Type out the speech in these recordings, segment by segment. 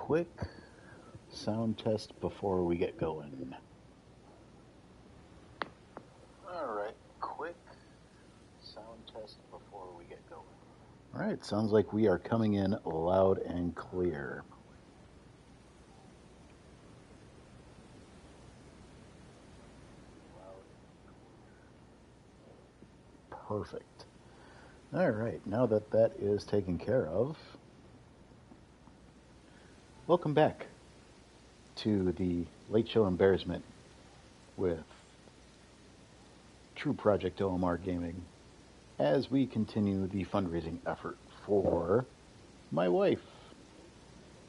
quick sound test before we get going. Alright, quick sound test before we get going. Alright, sounds like we are coming in loud and clear. Perfect. Alright, now that that is taken care of, welcome back to the Late Show Embarrassment with True Project OMR Gaming as we continue the fundraising effort for my wife,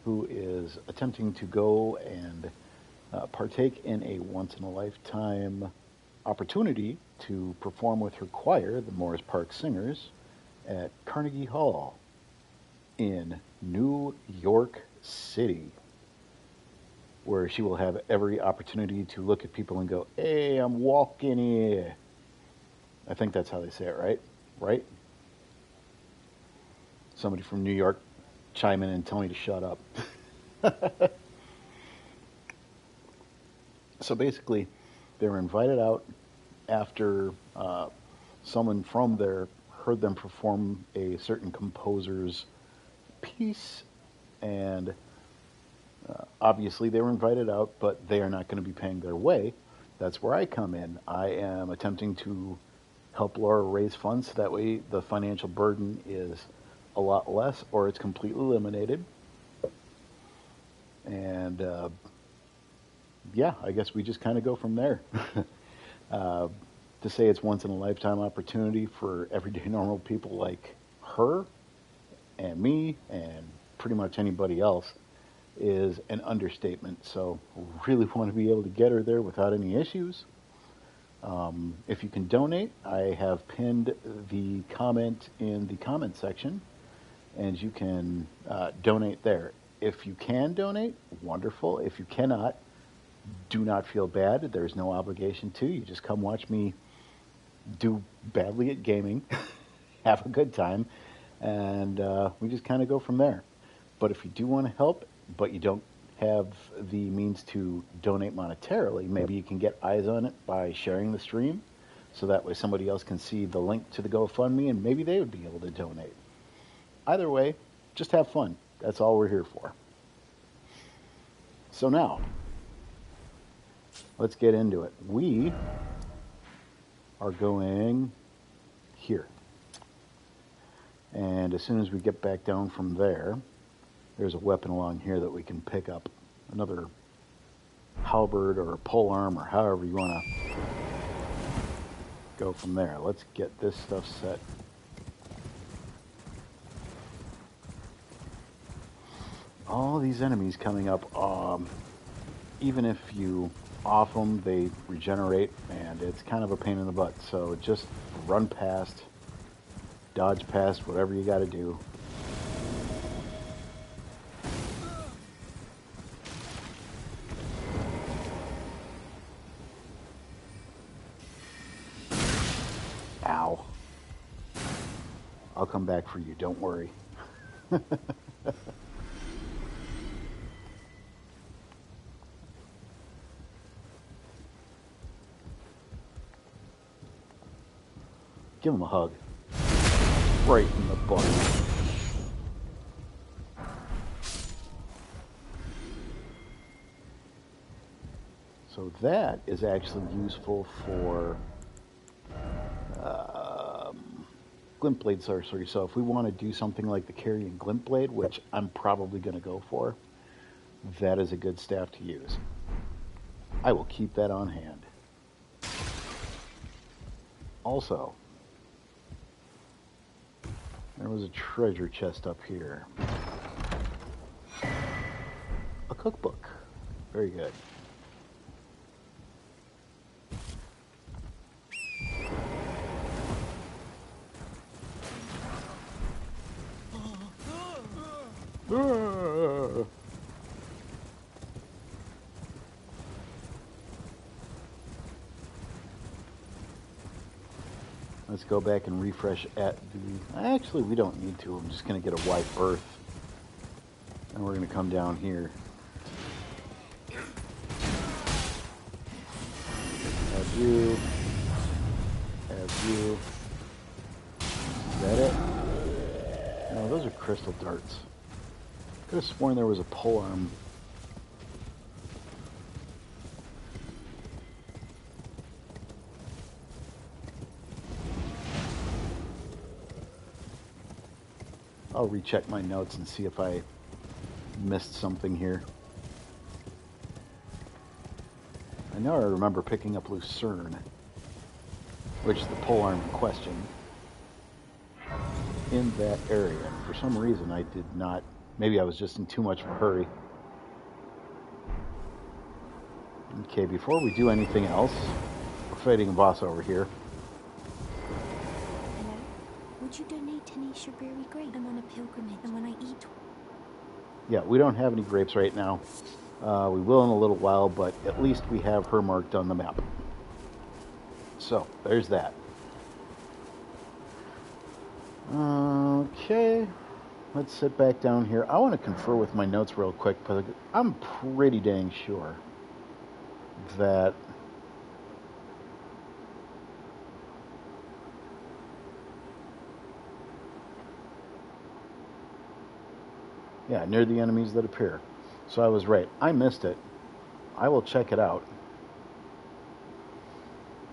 who is attempting to go and partake in a once-in-a-lifetime opportunity to perform with her choir, the Morris Park Singers, at Carnegie Hall in New York City, where she will have every opportunity to look at people and go, "Hey, I'm walking here." I think that's how they say it, right? Right? Somebody from New York chime in and tell me to shut up. So basically, they were invited out after someone from there heard them perform a certain composer's piece, and obviously they were invited out, but they are not going to be paying their way. That's where I come in. I am attempting to help Laura raise funds so that way the financial burden is a lot less or it's completely eliminated. And yeah, I guess we just kind of go from there. To say it's once in a lifetime opportunity for everyday normal people like her and me and pretty much anybody else is an understatement. So really want to be able to get her there without any issues. If you can donate, I have pinned the comment in the comment section, and you can donate there. If you can donate, wonderful. If you cannot, do not feel bad. There's no obligation to. You just come watch me do badly at gaming, have a good time, and we just kind of go from there. But if you do want to help, but you don't have the means to donate monetarily, maybe you can get eyes on it by sharing the stream, so that way somebody else can see the link to the GoFundMe, and maybe they would be able to donate. Either way, just have fun. That's all we're here for. So now, let's get into it. We are going here. And as soon as we get back down from there, there's a weapon along here that we can pick up. Another halberd or a polearm or however you want to go from there. Let's get this stuff set. All these enemies coming up, even if you off them, they regenerate, and it's kind of a pain in the butt. So just run past, dodge past, whatever you got to do. Ow. I'll come back for you, don't worry. Give him a hug. Right in the butt. So that is actually useful for glint blade sorcery. So if we want to do something like the carrying glint blade, which I'm probably going to go for, that is a good staff to use. I will keep that on hand. Also, there was a treasure chest up here. A cookbook. Very good. Let's go back and refresh at the... Actually, we don't need to. I'm just going to get a wide berth. And we're going to come down here. Have you. Have you. Is that it? No, those are crystal darts. Could have sworn there was a pole arm. I'll recheck my notes and see if I missed something here. I know I remember picking up Lucerne, which is the polearm in question, in that area. And for some reason I did not. Maybe I was just in too much of a hurry. Okay, before we do anything else, we're fighting a boss over here. Hello? Would you donate any strawberry grapes? I'm on a pilgrimage, and when I eat... Yeah, we don't have any grapes right now. We will in a little while, but at least we have her marked on the map. So, there's that. Okay, let's sit back down here. I want to confer with my notes real quick, but I'm pretty dang sure that yeah, near the enemies that appear. So I was right. I missed it. I will check it out.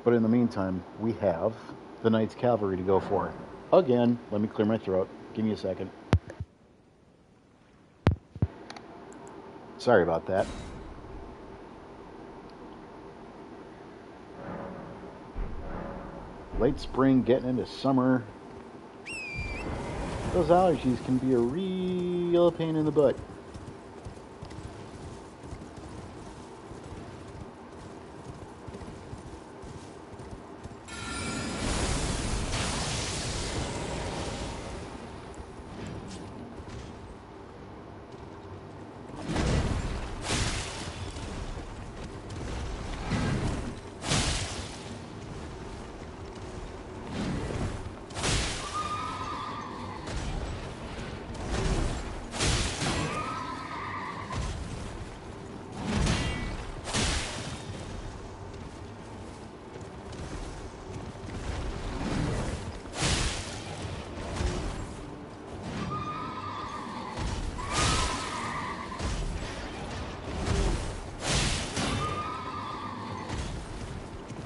But in the meantime, we have the Knights Cavalry to go for. Again, let me clear my throat. Give me a second. Sorry about that. Late spring, getting into summer. Those allergies can be a real pain in the butt.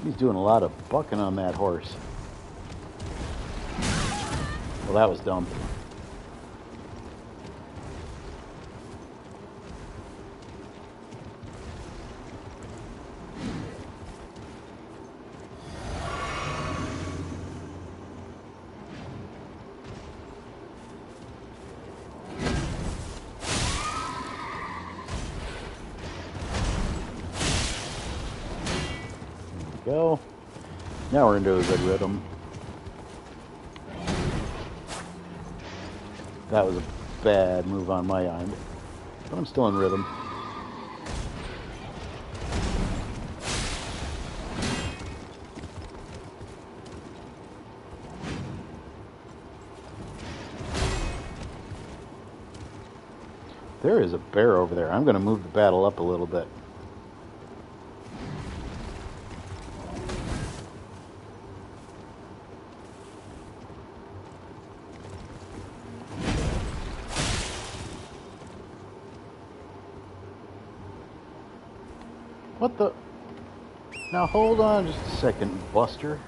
He's doing a lot of bucking on that horse. Well, that was dumb. Go. Now we're into a good rhythm. That was a bad move on my end, but I'm still in rhythm. There is a bear over there. I'm going to move the battle up a little bit. What the? Now hold on just a second, Buster.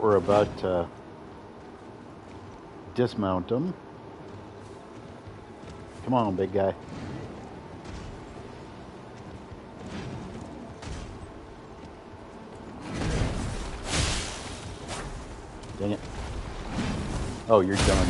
we're about to dismount them. Come on, big guy. Dang it. Oh, you're done.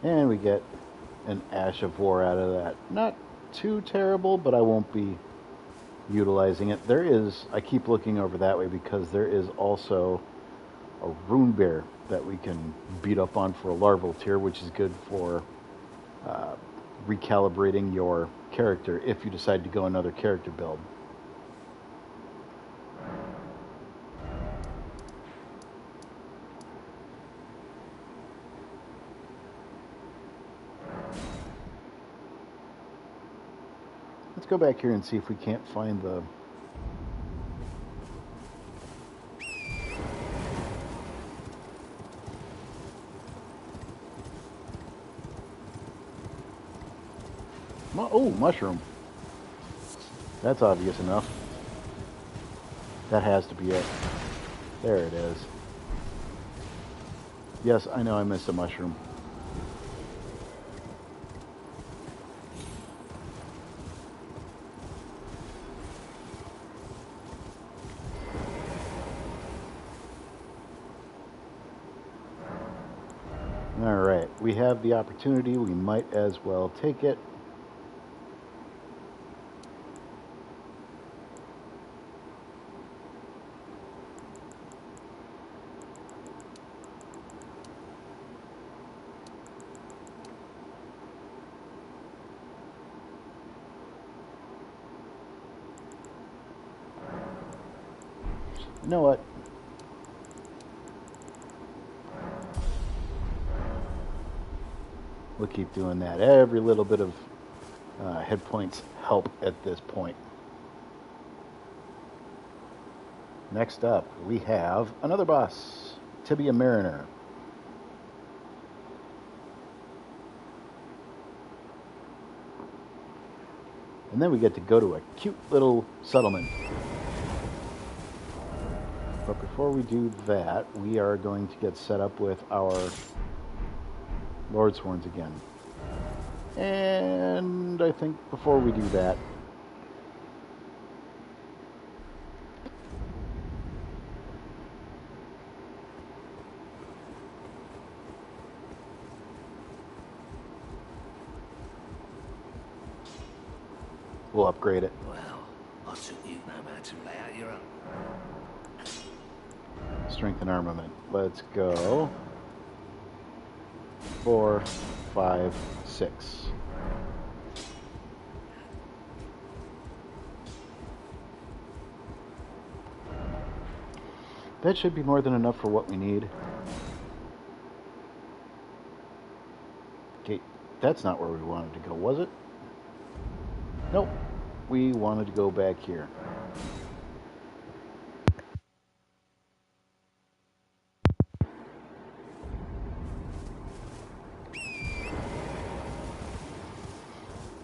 And we get an Ash of War out of that. Not too terrible, but I won't be utilizing it. There is, I keep looking over that way because there is also a Rune Bear that we can beat up on for a larval tier, which is good for recalibrating your character if you decide to go another character build. Let's go back here and see if we can't find the... Oh, mushroom. That's obvious enough. That has to be it. There it is. Yes, I know I missed a mushroom. Alright, we have the opportunity. We might as well take it. You know what? We'll keep doing that. Every little bit of hit points help at this point. Next up, we have another boss, Tibia Mariner. And then we get to go to a cute little settlement. But before we do that, we are going to get set up with our Lordsworns again. And I think before we do that, we'll upgrade it. Well, I took you no matter to lay out your own. Strength and armament. Let's go. 4, 5, 6. That should be more than enough for what we need. Okay, that's not where we wanted to go, was it? Nope. We wanted to go back here.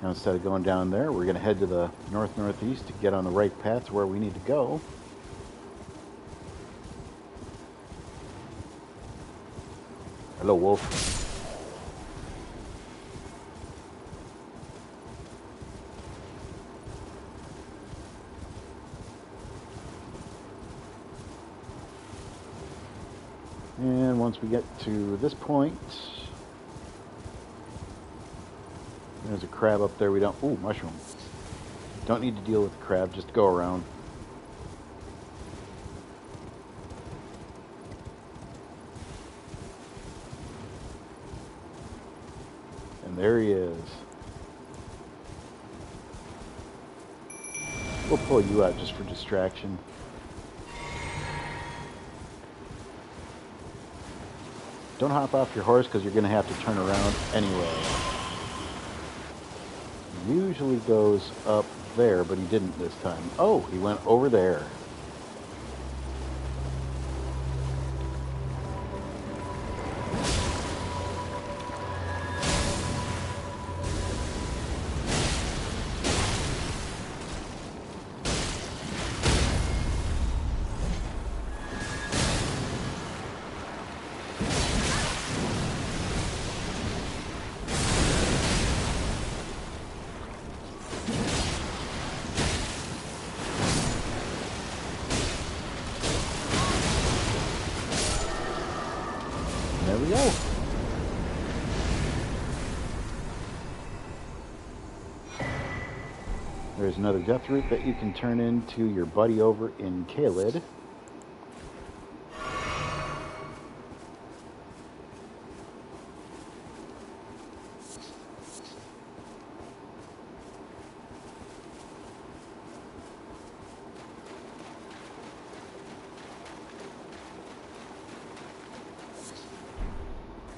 Now instead of going down there, we're going to head to the north-northeast to get on the right path to where we need to go. Hello, wolf. And once we get to this point, there's a crab up there. We don't... Ooh, mushroom. Don't need to deal with the crab. Just go around. And there he is. We'll pull you out just for distraction. Don't hop off your horse because you're going to have to turn around anyway. Usually goes up there, but he didn't this time. Oh, he went over there. we go. There's another death root that you can turn into your buddy over in Kaled.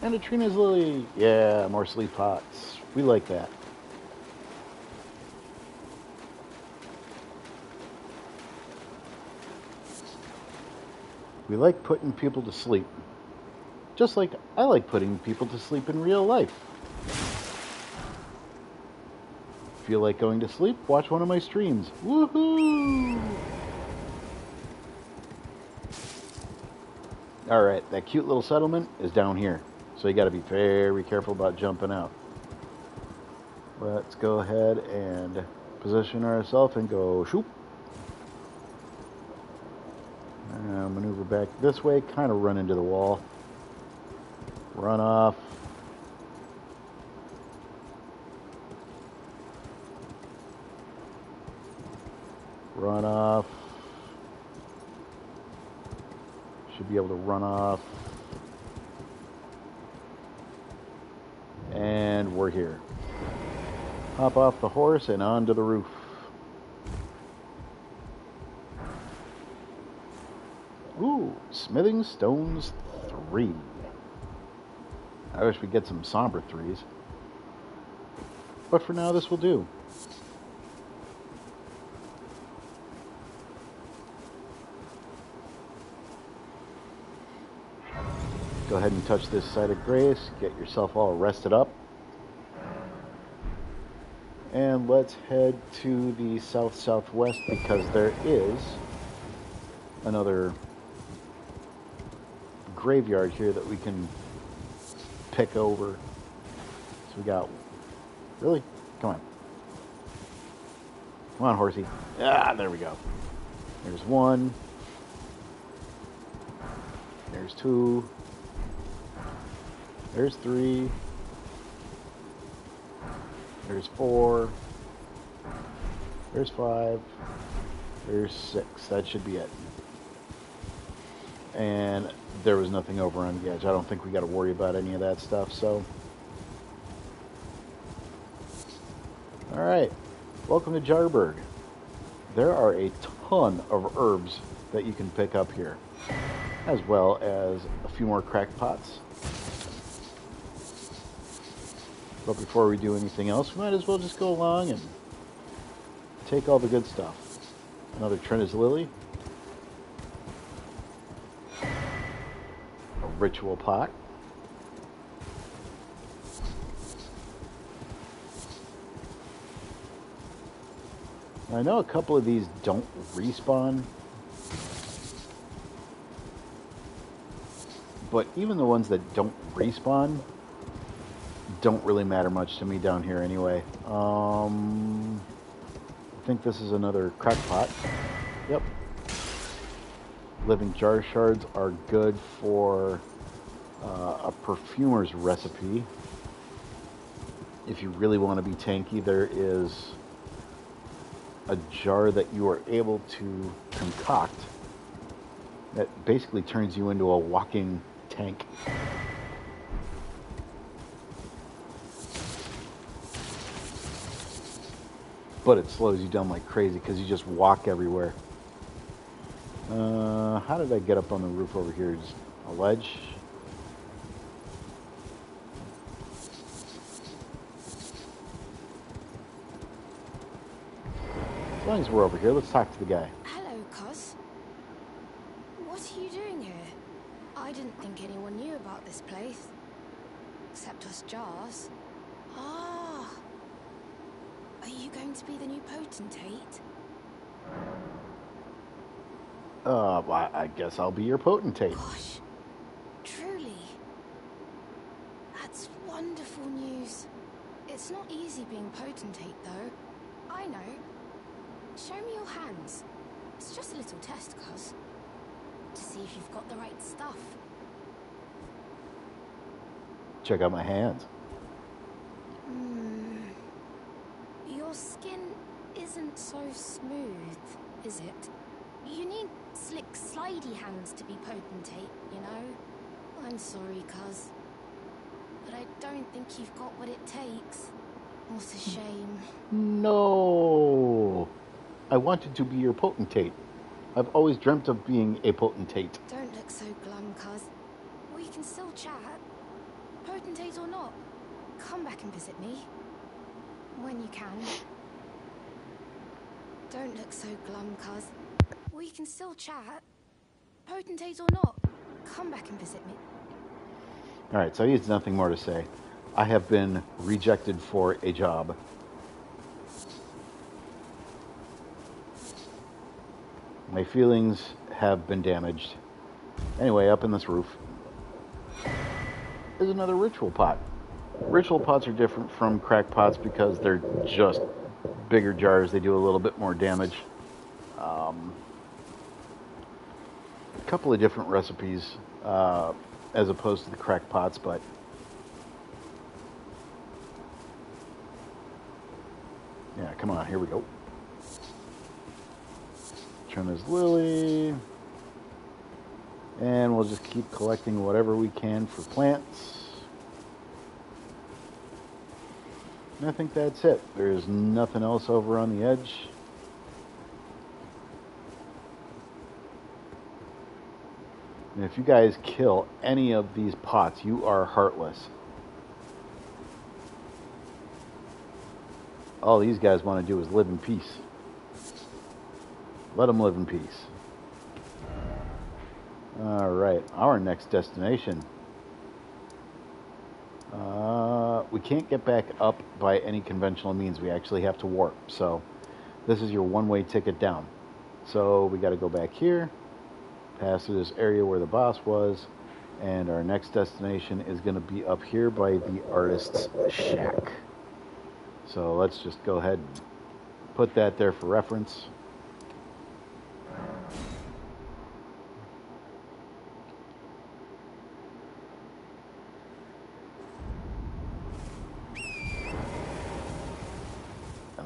And a Trina's Lily. Yeah, more sleep pots. We like that. We like putting people to sleep. Just like I like putting people to sleep in real life. Feel like going to sleep? Watch one of my streams. Woohoo! Alright, that cute little settlement is down here. So you gotta be very careful about jumping out. Let's go ahead and position ourselves and go shoop. Maneuver back this way, kind of run into the wall. Run off. Run off. Should be able to run off. And we're here. Hop off the horse and onto the roof. Ooh, Smithing Stones 3. I wish we'd get some somber 3s. But for now, this will do. Go ahead and touch this site of grace. Get yourself all rested up. And let's head to the south-southwest because there is another graveyard here that we can pick over. So we got... Really? Come on. Come on, horsey. Ah, there we go. There's one. There's two. There's three. There's four. There's five. There's six. That should be it. And there was nothing over on the edge. I don't think we got to worry about any of that stuff, so. Alright. Welcome to Jarburg. There are a ton of herbs that you can pick up here, as well as a few more crackpots. But before we do anything else, we might as well just go along and take all the good stuff. Another Trina's Lily. A ritual pot. I know a couple of these don't respawn, but even the ones that don't respawn don't really matter much to me down here anyway. I think this is another crackpot. Yep. Living jar shards are good for a perfumer's recipe. If you really want to be tanky, there is a jar that you are able to concoct that basically turns you into a walking tank. But it slows you down like crazy because you just walk everywhere. How did I get up on the roof over here? Just a ledge? As long as we're over here, let's talk to the guy. Hello, Cos. What are you doing here? I didn't think anyone knew about this place. Except us jars. Ah. Are you going to be the new potentate? Well, I guess I'll be your potentate. Gosh. Truly. That's wonderful news. It's not easy being potentate, though. I know. Show me your hands. It's just a little test, Cos. To see if you've got the right stuff. Check out my hands. Your skin isn't so smooth, is it? You need slick, slidey hands to be potentate, you know? I'm sorry, cuz. But I don't think you've got what it takes. What a shame. No. I wanted to be your potentate. I've always dreamt of being a potentate. Don't look so glum, cuz. We can still chat. Potentate or not, come back and visit me. When you can. Don't look so glum, cuz. We can still chat. Potentate or not, come back and visit me. Alright, so he has nothing more to say. I have been rejected for a job. My feelings have been damaged. Anyway, up in this roof is another ritual pot. Ritual pots are different from crack pots because they're just bigger jars. They do a little bit more damage. A couple of different recipes as opposed to the crack pots, but yeah, come on, here we go. Trina's lily. And we'll just keep collecting whatever we can for plants. And I think that's it. There's nothing else over on the edge. And if you guys kill any of these pots, you are heartless. All these guys want to do is live in peace. Let them live in peace. Alright, our next destination. We can't get back up by any conventional means. We actually have to warp. So this is your one-way ticket down. So we got to go back here, pass through this area where the boss was, and our next destination is going to be up here by the artist's shack. So let's just go ahead and put that there for reference.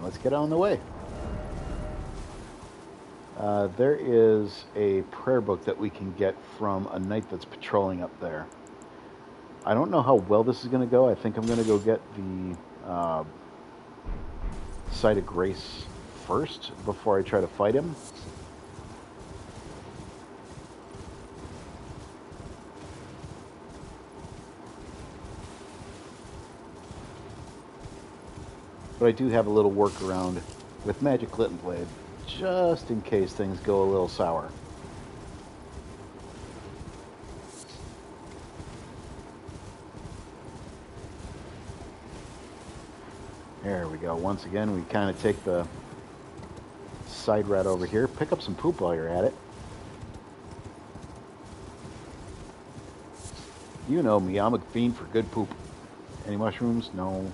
Let's get on the way. There is a prayer book that we can get from a knight that's patrolling up there. I don't know how well this is going to go. I think I'm going to go get the Site of Grace first before I try to fight him. But I do have a little workaround with Magic Glitten Blade, just in case things go a little sour. There we go. Once again, we kind of take the side route over here. Pick up some poop while you're at it. You know me, I'm a fiend for good poop. Any mushrooms? No.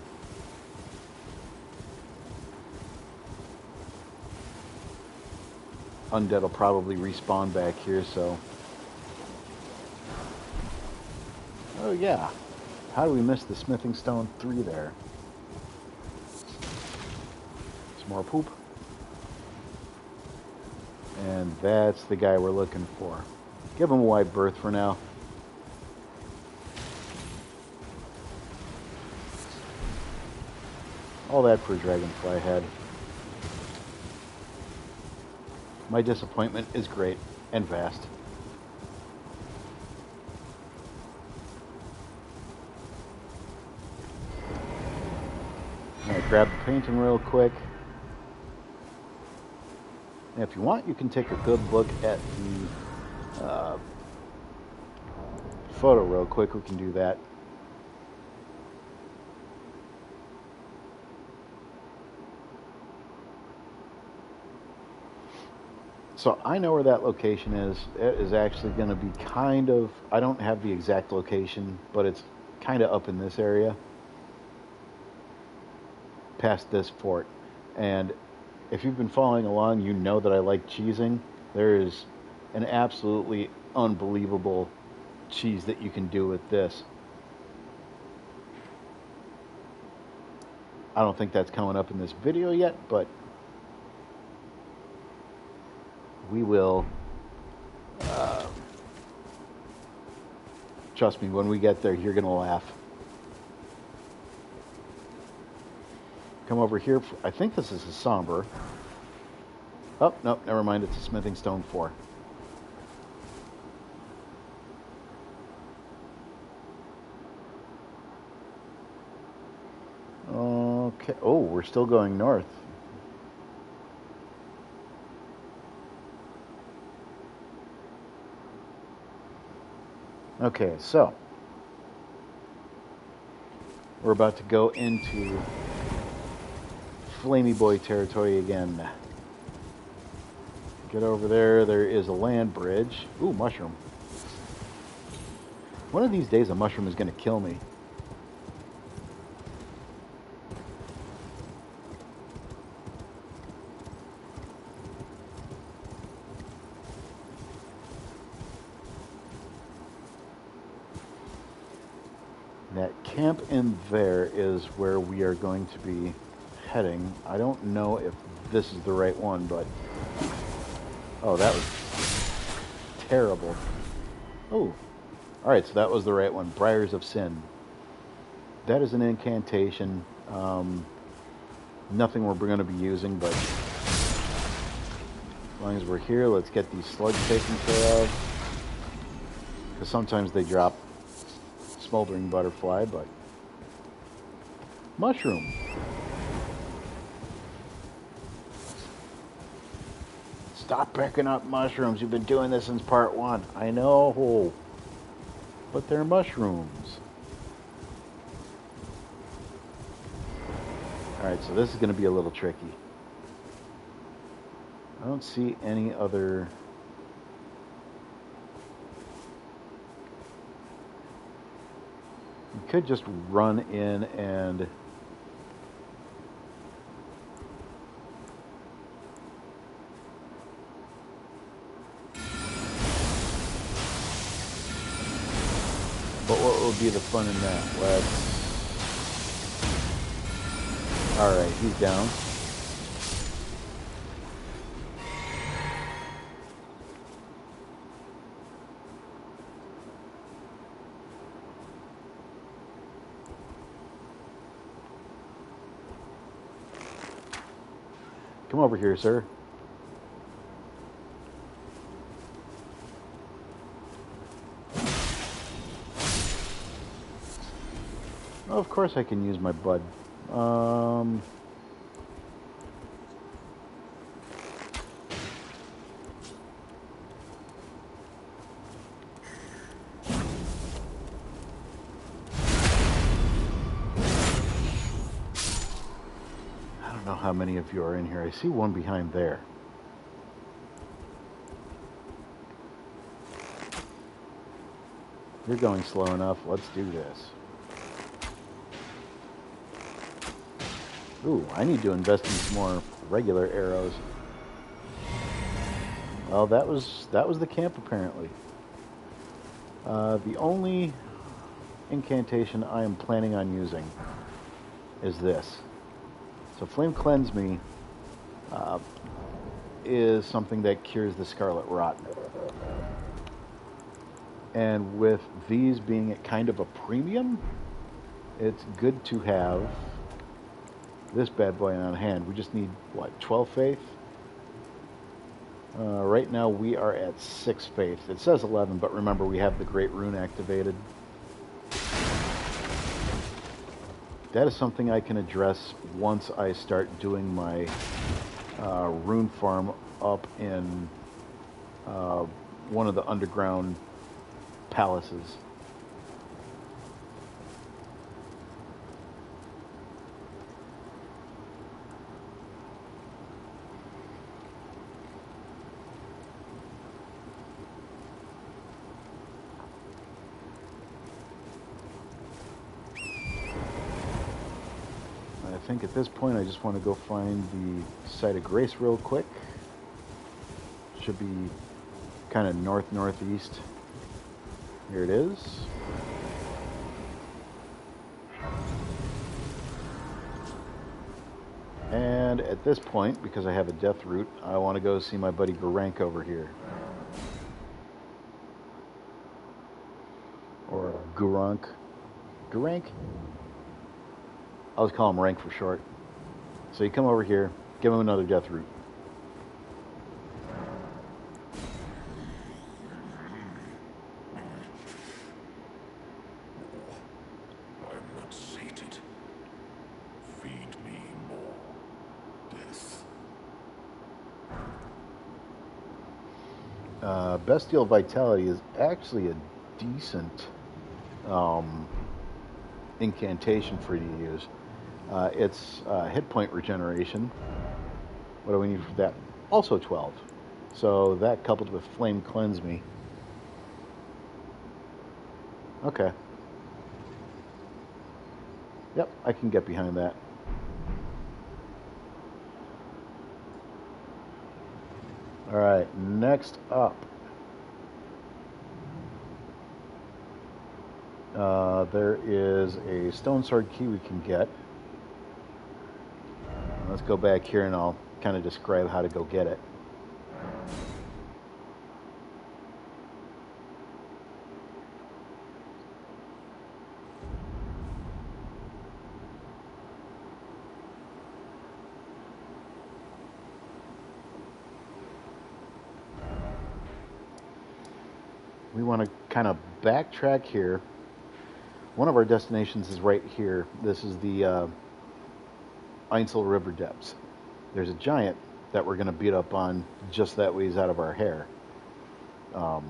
Undead will probably respawn back here, so... Oh yeah. How do we miss the Smithing Stone 3 there? Some more poop. And that's the guy we're looking for. Give him a wide berth for now. All that for Dragonfly Head. My disappointment is great and vast. I'm going to grab the painting real quick. And if you want, you can take a good look at the photo real quick. We can do that. So I know where that location is. It is actually going to be kind of, I don't have the exact location, but it's kind of up in this area, past this fort. And if you've been following along, you know that I like cheesing. There is an absolutely unbelievable cheese that you can do with this. I don't think that's coming up in this video yet, but we will. Trust me, when we get there, you're going to laugh. Come over here. I think this is a somber. Oh, nope, never mind. It's a smithing stone 4. Okay. Oh, we're still going north. Okay, so we're about to go into Flamey Boy territory again. Get over there. There is a land bridge. Ooh, mushroom. One of these days, a mushroom is going to kill me. That camp in there is where we are going to be heading. I don't know if this is the right one, but... Oh, that was terrible. Oh, alright, so that was the right one. Briars of Sin. That is an incantation. Nothing we're going to be using, but as long as we're here, let's get these slugs taken care of. Because sometimes they drop smoldering butterfly, but... Mushroom. Stop picking up mushrooms. You've been doing this since part 1. I know. But they're mushrooms. Alright, so this is going to be a little tricky. I don't see any other... You could just run in and... But what would be the fun in that? Let's... Alright, he's down. Come over here, sir. Oh, of course I can use my bud. I don't know how many of you are in here. I see one behind there. You're going slow enough. Let's do this. Ooh, I need to invest in some more regular arrows. Well, that was the camp apparently. The only incantation I am planning on using is this. So Flame Cleanse Me is something that cures the Scarlet Rot. And with these being at kind of a premium, it's good to have this bad boy on hand. We just need, what, 12 faith? Right now we are at 6 faith. It says 11, but remember we have the Great Rune activated. That is something I can address once I start doing my rune farm up in one of the underground palaces. I think at this point I just want to go find the site of grace real quick. Should be kind of northeast. Here it is. And at this point, because I have a death route, I want to go see my buddy Garank over here. Or Gurank. Garank? I'll just call him Rank for short. So you come over here, give him another death route. I'm not sated. Feed me more death. Bestial Vitality is actually a decent incantation for you to use. It's hit point regeneration. What do we need for that? Also 12. So that coupled with Flame Cleanse Me. Okay. Yep, I can get behind that. Alright, next up. There is a stone sword key we can get. Let's go back here and I'll kind of describe how to go get it. We want to kind of backtrack here. One of our destinations is right here. This is the Einsel River Depths. There's a giant that we're going to beat up on just that ways out of our hair. And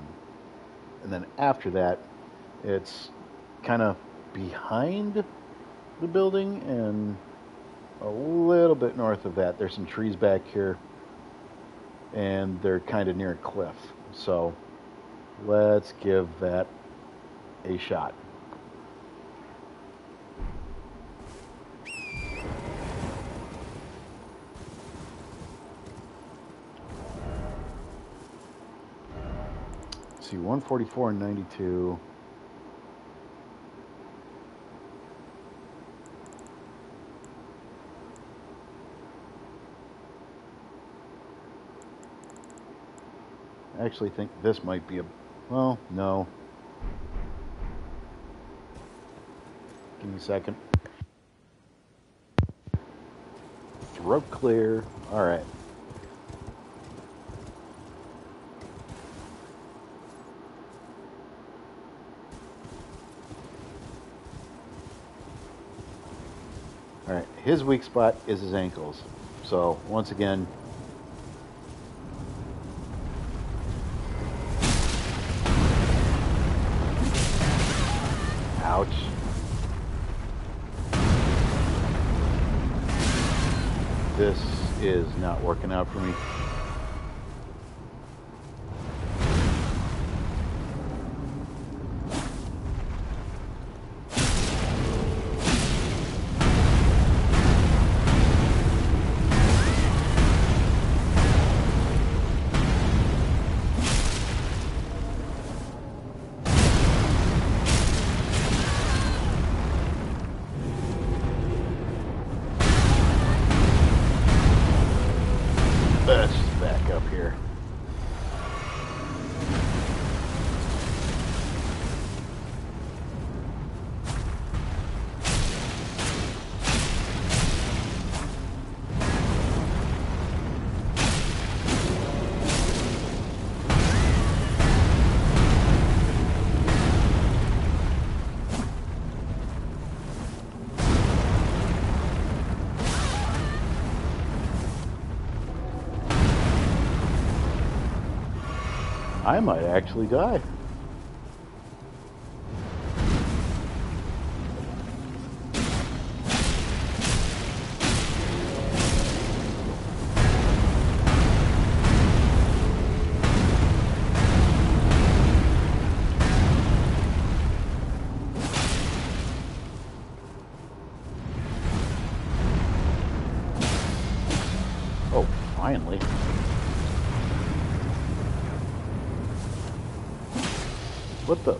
then after that, it's kind of behind the building and a little bit north of that. There's some trees back here, and they're kind of near a cliff. So let's give that a shot. See, 144 and 92. I actually think this might be a... Well, no. Give me a second. Throat clear. All right. All right. His weak spot is his ankles. So, once again... Ouch. This is not working out for me. Let's back up here. I might actually die. Oh, finally. What the?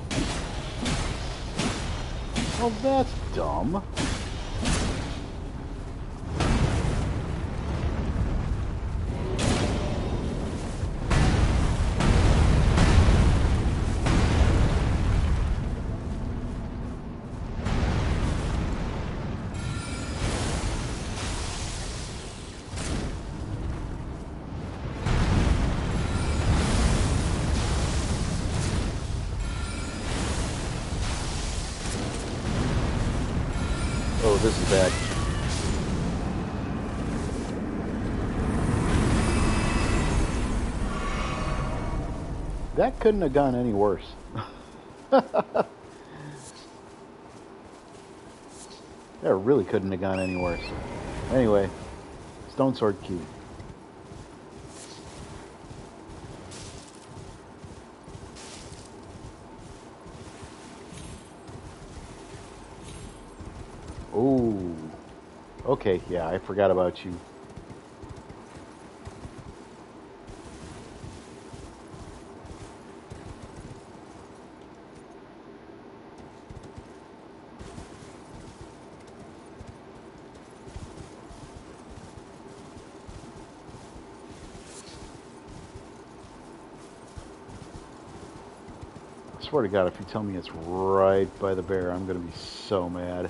Oh, that's dumb. this is bad. That couldn't have gone any worse. That really couldn't have gone any worse. Anyway, Stone Sword Key. Ooh. Okay, yeah, I forgot about you. I swear to God, if you tell me it's right by the bear, I'm going to be so mad.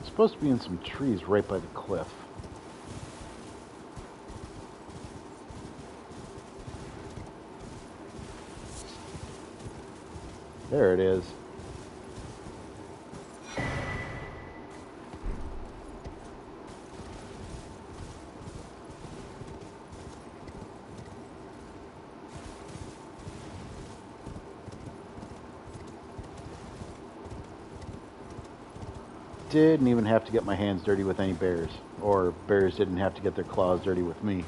It's supposed to be in some trees right by the cliff. There it is. Didn't even have to get my hands dirty with any bears, or bears didn't have to get their claws dirty with me.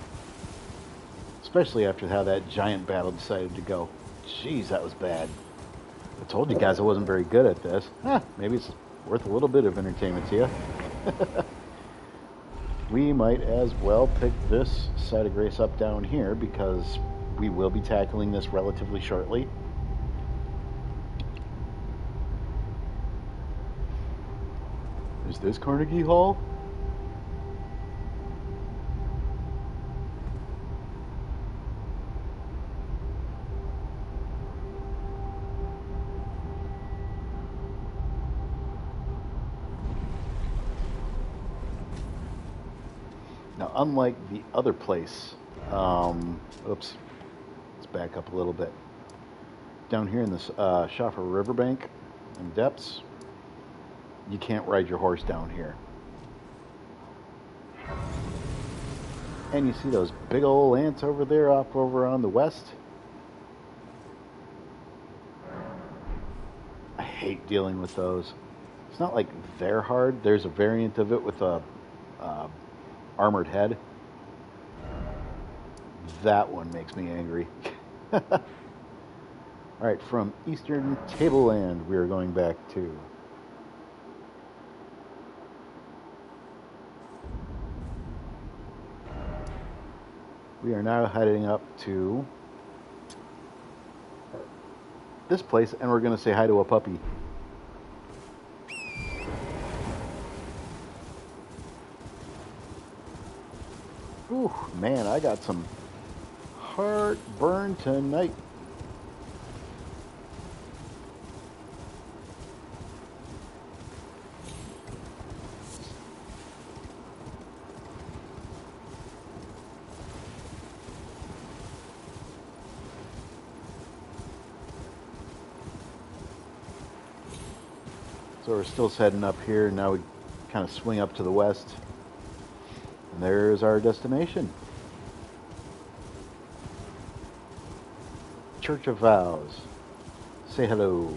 Especially after how that giant battle decided to go. Jeez, that was bad. I told you guys I wasn't very good at this. Maybe it's worth a little bit of entertainment to you. We might as well pick this side of grace up down here because we will be tackling this relatively shortly. Is this Carnegie Hall? Now, unlike the other place, oops, let's back up a little bit. Down here in this Shaffer Riverbank and depths, you can't ride your horse down here. And you see those big old ants over there off over on the west? I hate dealing with those. It's not like they're hard. There's a variant of it with a armored head. That one makes me angry. Alright, from Eastern Tableland we are going back to. We are now heading up to this place, and we're going to say hi to a puppy. Ooh, man, I got some heartburn tonight. So we're still heading up here. Now we kind of swing up to the west. And there's our destination. Church of Vows. Say hello.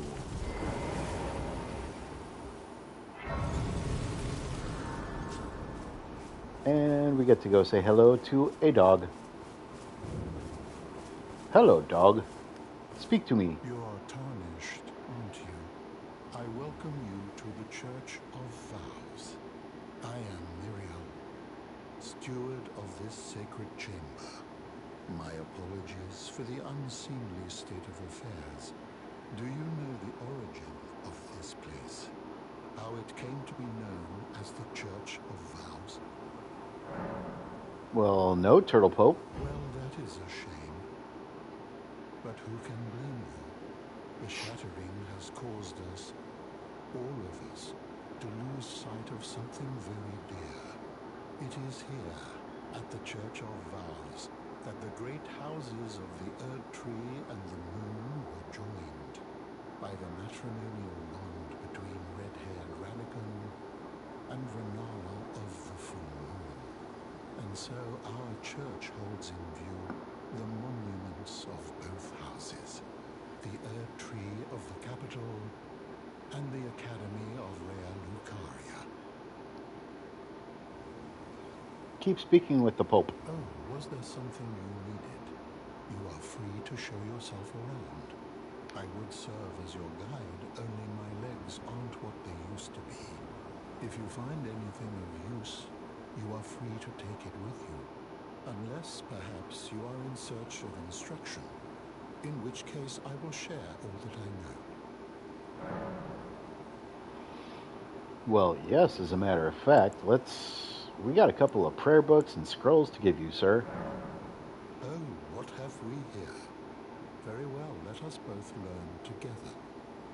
And we get to go say hello to a dog. Hello, dog. Speak to me. You are tarnished, aren't you? I welcome you to the Church of Vows. I am Miriam, steward of this sacred chamber. My apologies for the unseemly state of affairs. Do you know the origin of this place? How it came to be known as the Church of Vows? Well, no, Turtle Pope. Well, that is a shame. But who can blame you? The shattering has caused us, all of us, to lose sight of something very dear. It is here, at the Church of Vows, that the great houses of the Erd Tree and the Moon were joined. by the matrimonial bond between red-haired Radigan and Renala of the Full Moon. And so our church holds in view the monuments of both houses, the Earth Tree of the capital and the Academy of Rea Lucaria. Keep speaking with the Pope. Oh, was there something you needed? You are free to show yourself around. I would serve as your guide, only my legs aren't what they used to be. If you find anything of use, you are free to take it with you. Unless, perhaps, you are in search of instruction, in which case I will share all that I know. Well, yes, as a matter of fact, we got a couple of prayer books and scrolls to give you, sir. Oh, what have we here? Very well, let us both learn together.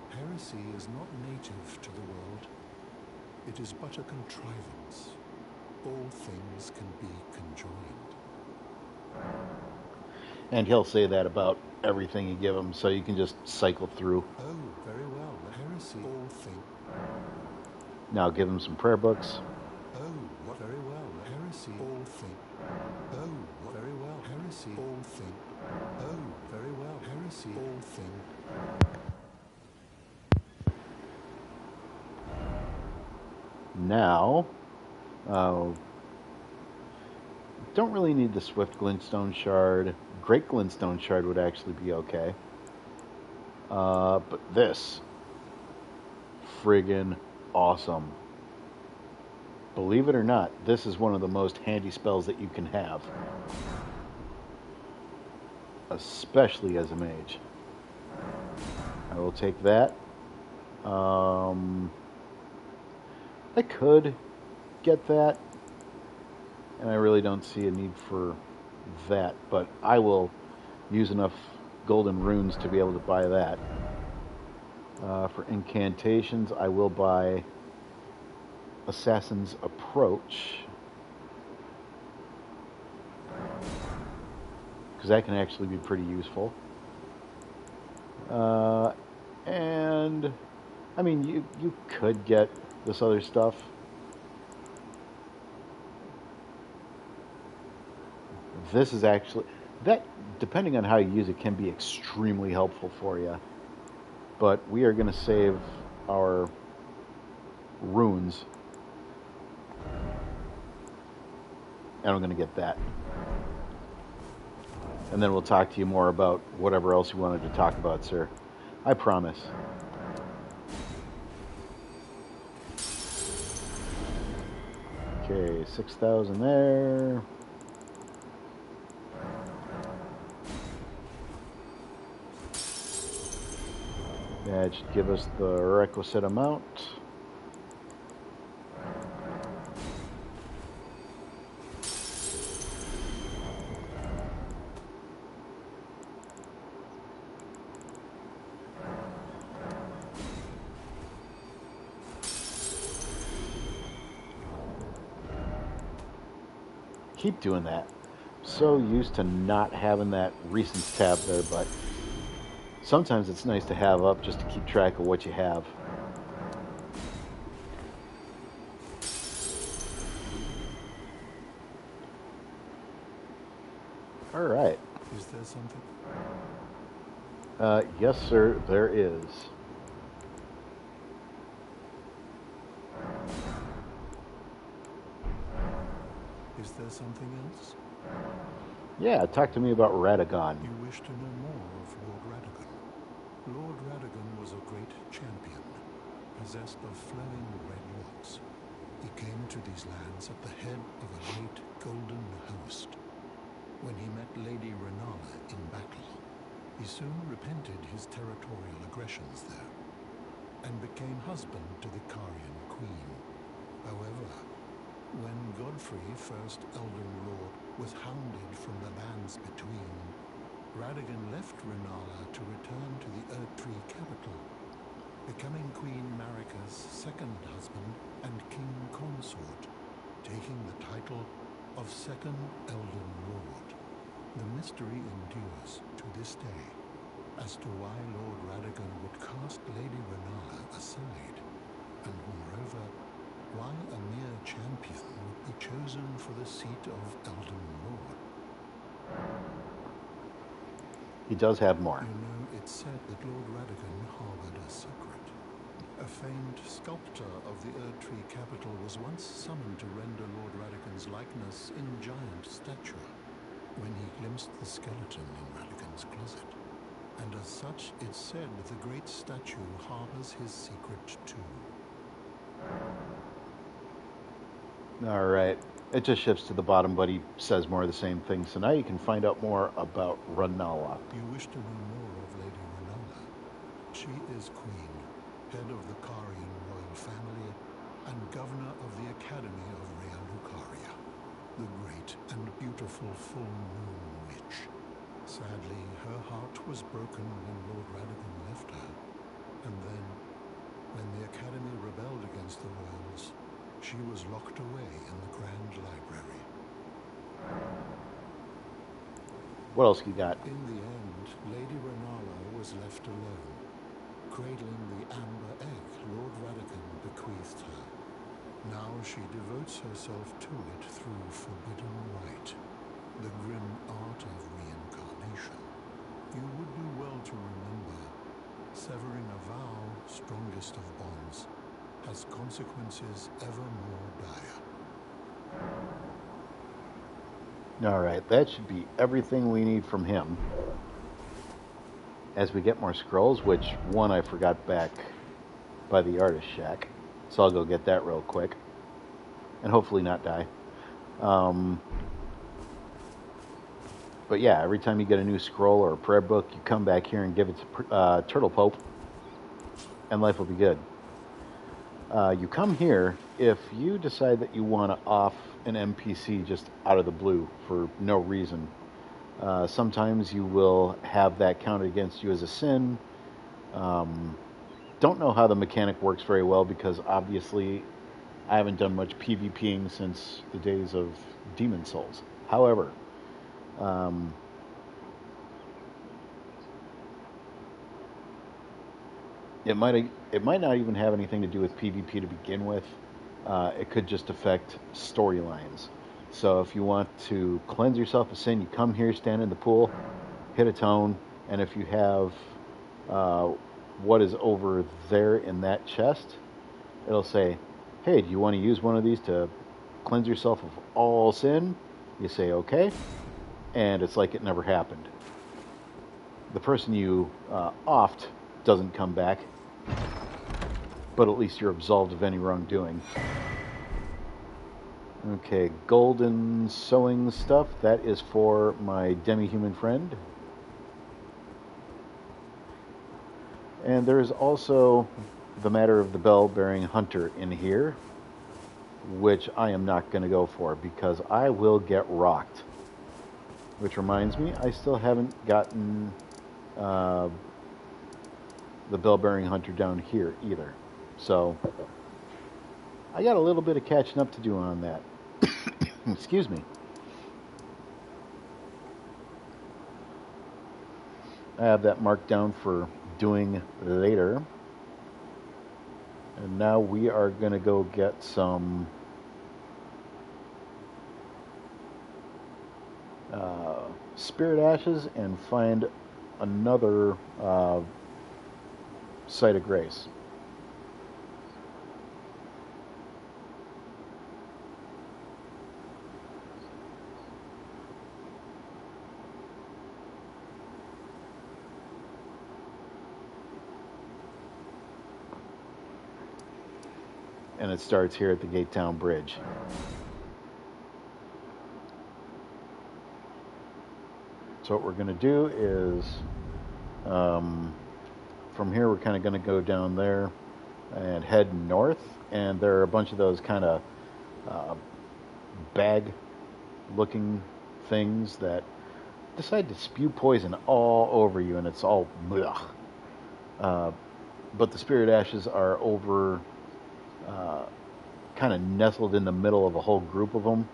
Heresy is not native to the world. It is but a contrivance. All things can be conjoined. And he'll say that about everything you give him, so you can just cycle through. Oh, very well. Heresy, all things. Now give him some prayer books. Oh, what very well. Heresy, all things. Oh, what very well. Heresy, all things. Oh, very well. Heresy, all things. Now, don't really need the Swift Glintstone Shard. Great Glintstone Shard would actually be okay. But this, friggin' awesome. Believe it or not, this is one of the most handy spells that you can have. Especially as a mage. I will take that. I could get that, and I really don't see a need for that, but I will use enough golden runes to be able to buy that. For incantations, I will buy Assassin's Approach, because that can actually be pretty useful. And I mean, you could get this other stuff. This is actually, that, depending on how you use it, can be extremely helpful for you. But we are going to save our runes, and I'm going to get that. And then we'll talk to you more about whatever else you wanted to talk about, sir. I promise. Okay, 6,000 there. That should give us the requisite amount. Keep doing that. So used to not having that recents tab there, but sometimes it's nice to have up just to keep track of what you have. All right. Is there something? Yes, sir, there is. Is there something else? Yeah, talk to me about Radagon. You wish to know more of Lord Radigan. Lord Radigan was a great champion, possessed of flowing red locks. He came to these lands at the head of a great golden host. When he met Lady Renala in battle, he soon repented his territorial aggressions there, and became husband to the Carian queen. However, when Godfrey, first Elden Lord, was hounded from the lands between, Radigan left Renala to return to the Earth Tree capital, becoming Queen Marika's second husband and king consort, taking the title of Second Elden Lord. The mystery endures to this day. as to why Lord Radigan would cast Lady Renala aside, and moreover, why a mere champion would be chosen for the seat of Elden Lord. He does have more. You know, it's said that Lord Radigan harbored a secret. A famed sculptor of the Erdtree capital was once summoned to render Lord Radigan's likeness in giant stature when he glimpsed the skeleton in Radigan's closet. And as such, it's said the great statue harbors his secret too. All right. It just shifts to the bottom, but he says more of the same thing. So now you can find out more about Renala. You wish to know more of Lady Renala? She is Queen, head of the Carian royal family, and governor of the Academy of Rea Lucaria, the great and beautiful full moon witch. Sadly, her heart was broken when Lord Radigan left her, and then, when the Academy rebelled against the royals, she was locked away in the Grand Library. What else you got? In the end, Lady Renala was left alone, cradling the amber egg Lord Radigan bequeathed her. Now she devotes herself to it through forbidden rite, the grim art of reincarnation. You would do well to remember, severing a vow, strongest of bonds, has consequences ever more dire. All right, that should be everything we need from him. As we get more scrolls, which one I forgot back by the artist shack, so I'll go get that real quick, and hopefully not die. But yeah, every time you get a new scroll or a prayer book, you come back here and give it to Turtle Pope, and life will be good. You come here if you decide that you want to off an NPC just out of the blue for no reason. Sometimes you will have that counted against you as a sin. Don't know how the mechanic works very well because obviously I haven't done much PvPing since the days of Demon Souls. However, it might not even have anything to do with PvP to begin with. It could just affect storylines. So if you want to cleanse yourself of sin, you come here, stand in the pool, hit a tone, and if you have what is over there in that chest, it'll say, hey, do you want to use one of these to cleanse yourself of all sin? You say, okay, and it's like it never happened. The person you offed doesn't come back, but at least you're absolved of any wrongdoing. Okay, golden sewing stuff. That is for my demi-human friend. And there is also the matter of the bell-bearing hunter in here, which I am not going to go for because I will get rocked. Which reminds me, I still haven't gotten the bell-bearing hunter down here either. So I got a little bit of catching up to do on that. Excuse me. I have that marked down for doing later. And now we are going to go get some spirit ashes and find another site of grace. And it starts here at the Gate Town Bridge. So what we're going to do is, from here we're kind of going to go down there and head north. And there are a bunch of those kind of bag-looking things that decide to spew poison all over you, and it's all blech. But the spirit ashes are over, kind of nestled in the middle of a whole group of them.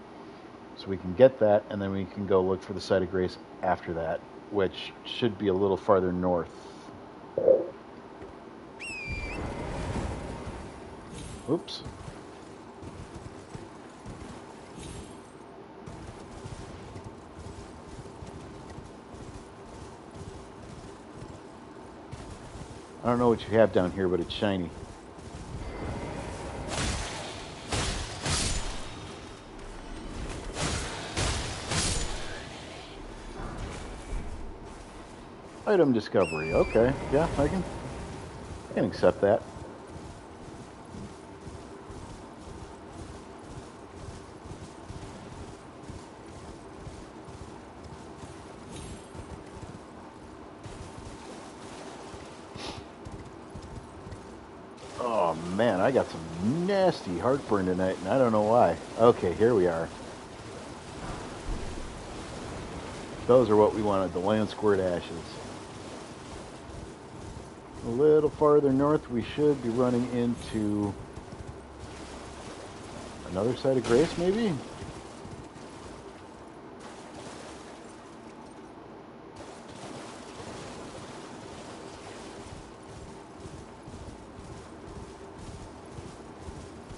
So we can get that, and then we can go look for the site of grace after that. which should be a little farther north. Oops. I don't know what you have down here, but it's shiny. Item discovery. Okay, yeah, I can accept that. Oh man, I got some nasty heartburn tonight, and I don't know why. Okay, here we are. Those are what we wanted, the land squirt ashes. A little farther north, we should be running into another site of grace, maybe?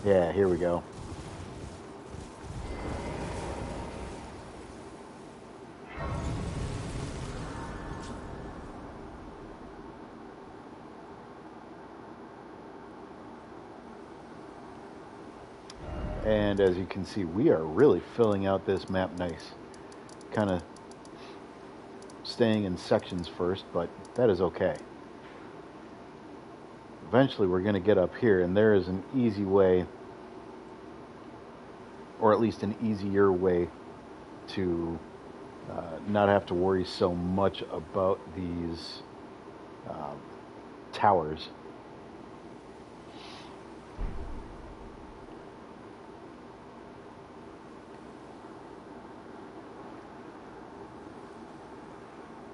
Yeah, here we go. And as you can see, we are really filling out this map nice. Kind of staying in sections first, but that is okay. Eventually we're going to get up here, and there is an easy way, or at least an easier way, to not have to worry so much about these towers.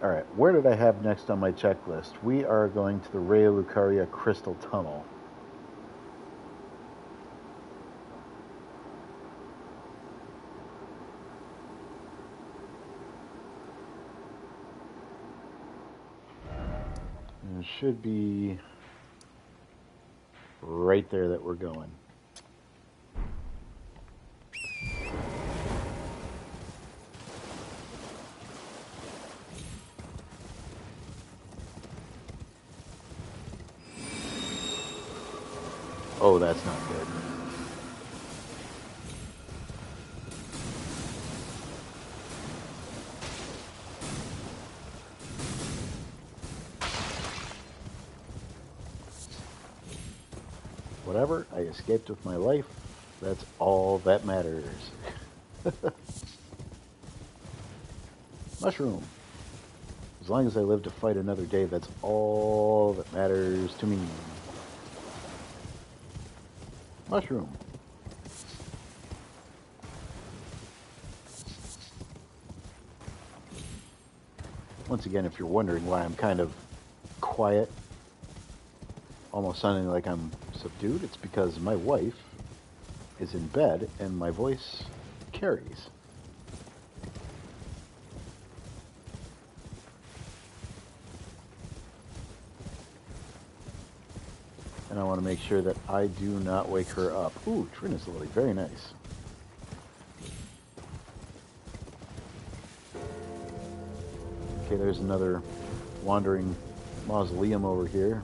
Alright, where did I have next on my checklist? We are going to the Rea Lucaria Crystal Tunnel. And it should be right there that we're going. Oh, that's not good. Whatever, I escaped with my life. That's all that matters. Mushroom. As long as I live to fight another day, that's all that matters to me. Mushroom. Once again, if you're wondering why I'm kind of quiet, almost sounding like I'm subdued, it's because my wife is in bed and my voice carries. And I want to make sure that I do not wake her up. Ooh, Trina's Lily, very nice. Okay, there's another wandering mausoleum over here.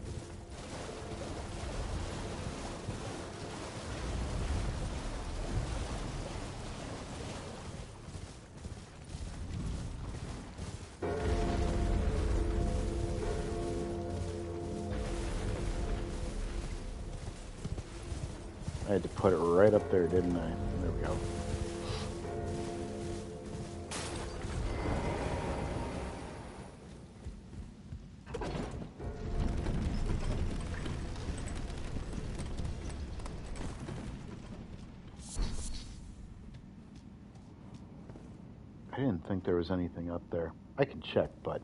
I had to put it right up there, didn't I? There we go. I didn't think there was anything up there. I can check, but...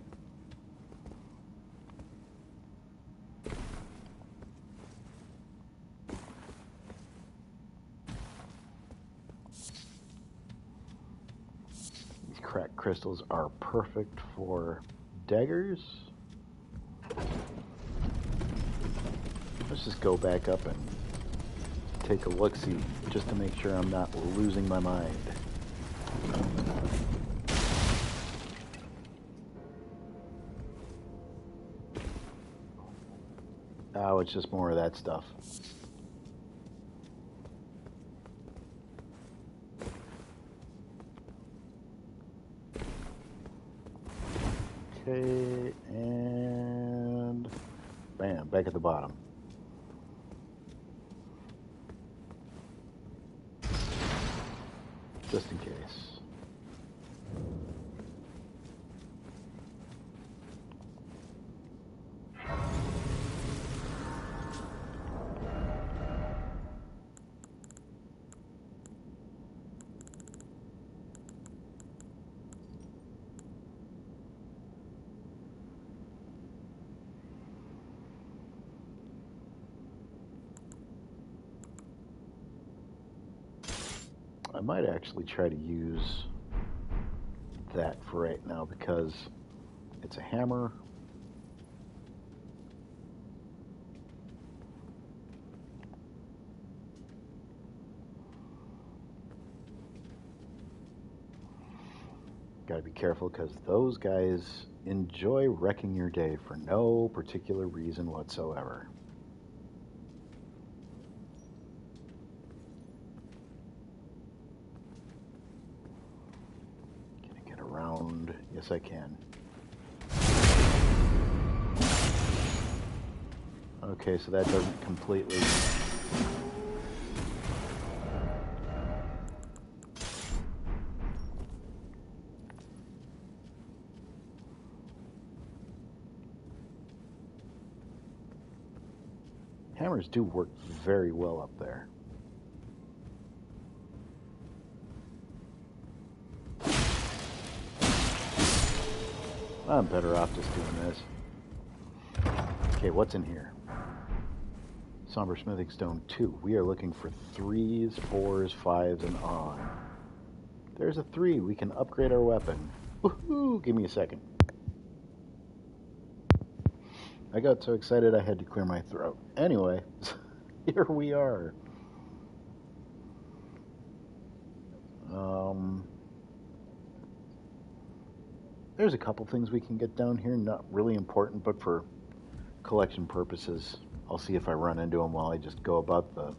these cracked crystals are perfect for daggers. Let's just go back up and take a look-see, just to make sure I'm not losing my mind. Oh, it's just more of that stuff. Okay, and bam, back at the bottom. Just in case. I might actually try to use that for right now because it's a hammer. Gotta be careful because those guys enjoy wrecking your day for no particular reason whatsoever. Can I get around? Yes, I can. Okay, so that doesn't completely... Hammers do work very well up there. I'm better off just doing this. Okay, what's in here? Somber Smithing Stone 2. We are looking for 3s, 4s, 5s, and on. There's a 3. We can upgrade our weapon. Woohoo! Give me a second. I got so excited I had to clear my throat. Anyway, here we are. There's a couple things we can get down here. Not really important, but for collection purposes, I'll see if I run into them while I just go about the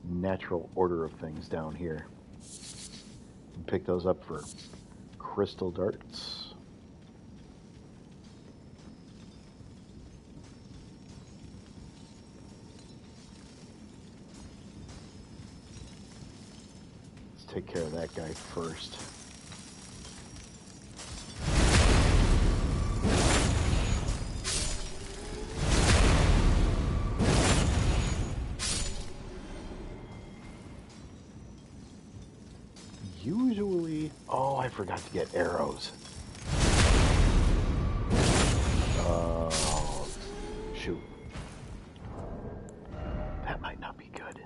natural order of things down here. And pick those up for crystal darts. Let's take care of that guy first. Usually, oh, I forgot to get arrows. Oh, shoot. That might not be good.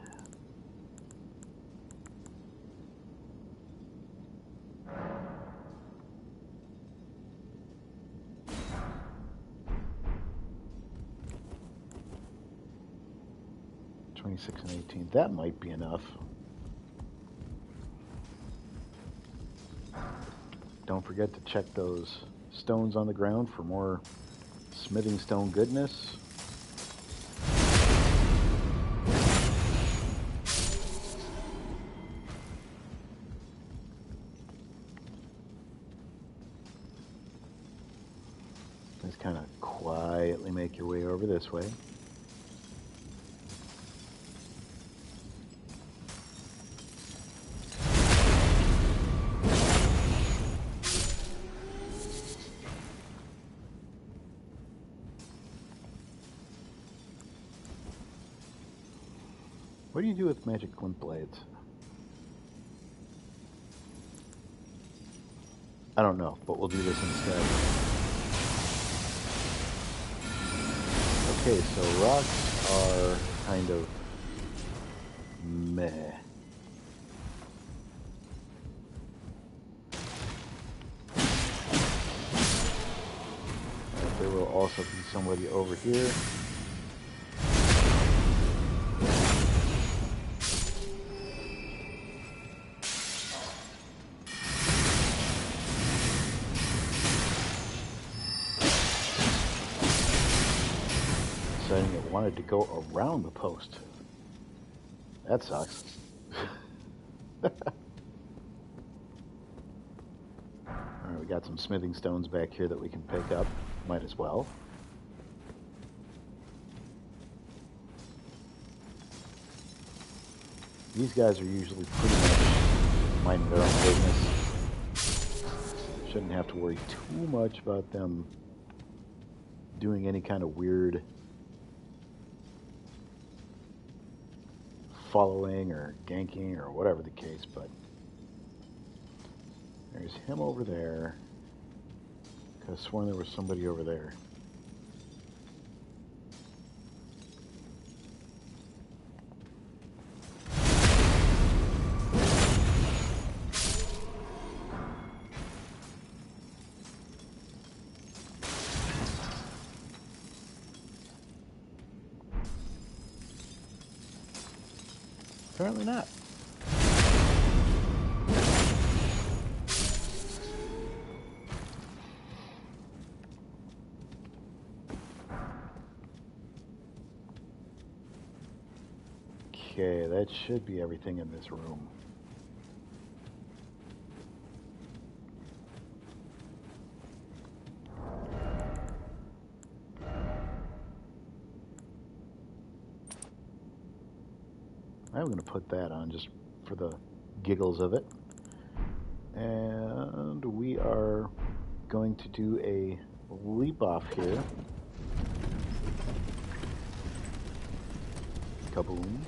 $26 and $18. That might be enough. Don't forget to check those stones on the ground for more smithing stone goodness. Just kind of quietly make your way over this way. What do you do with magic flint blades? I don't know, but we'll do this instead. Okay, so rocks are kind of meh. also be somebody over here. Deciding it wanted to go around the post. That sucks. Alright, we got some smithing stones back here that we can pick up. Might as well. These guys are usually pretty much minding their own business. Shouldn't have to worry too much about them doing any kind of weird following or ganking or whatever the case, but there's him over there. Could have sworn there was somebody over there. Apparently not. Okay, that should be everything in this room. I'm going to put that on just for the giggles of it. And we are going to do a leap off here. Kaboom.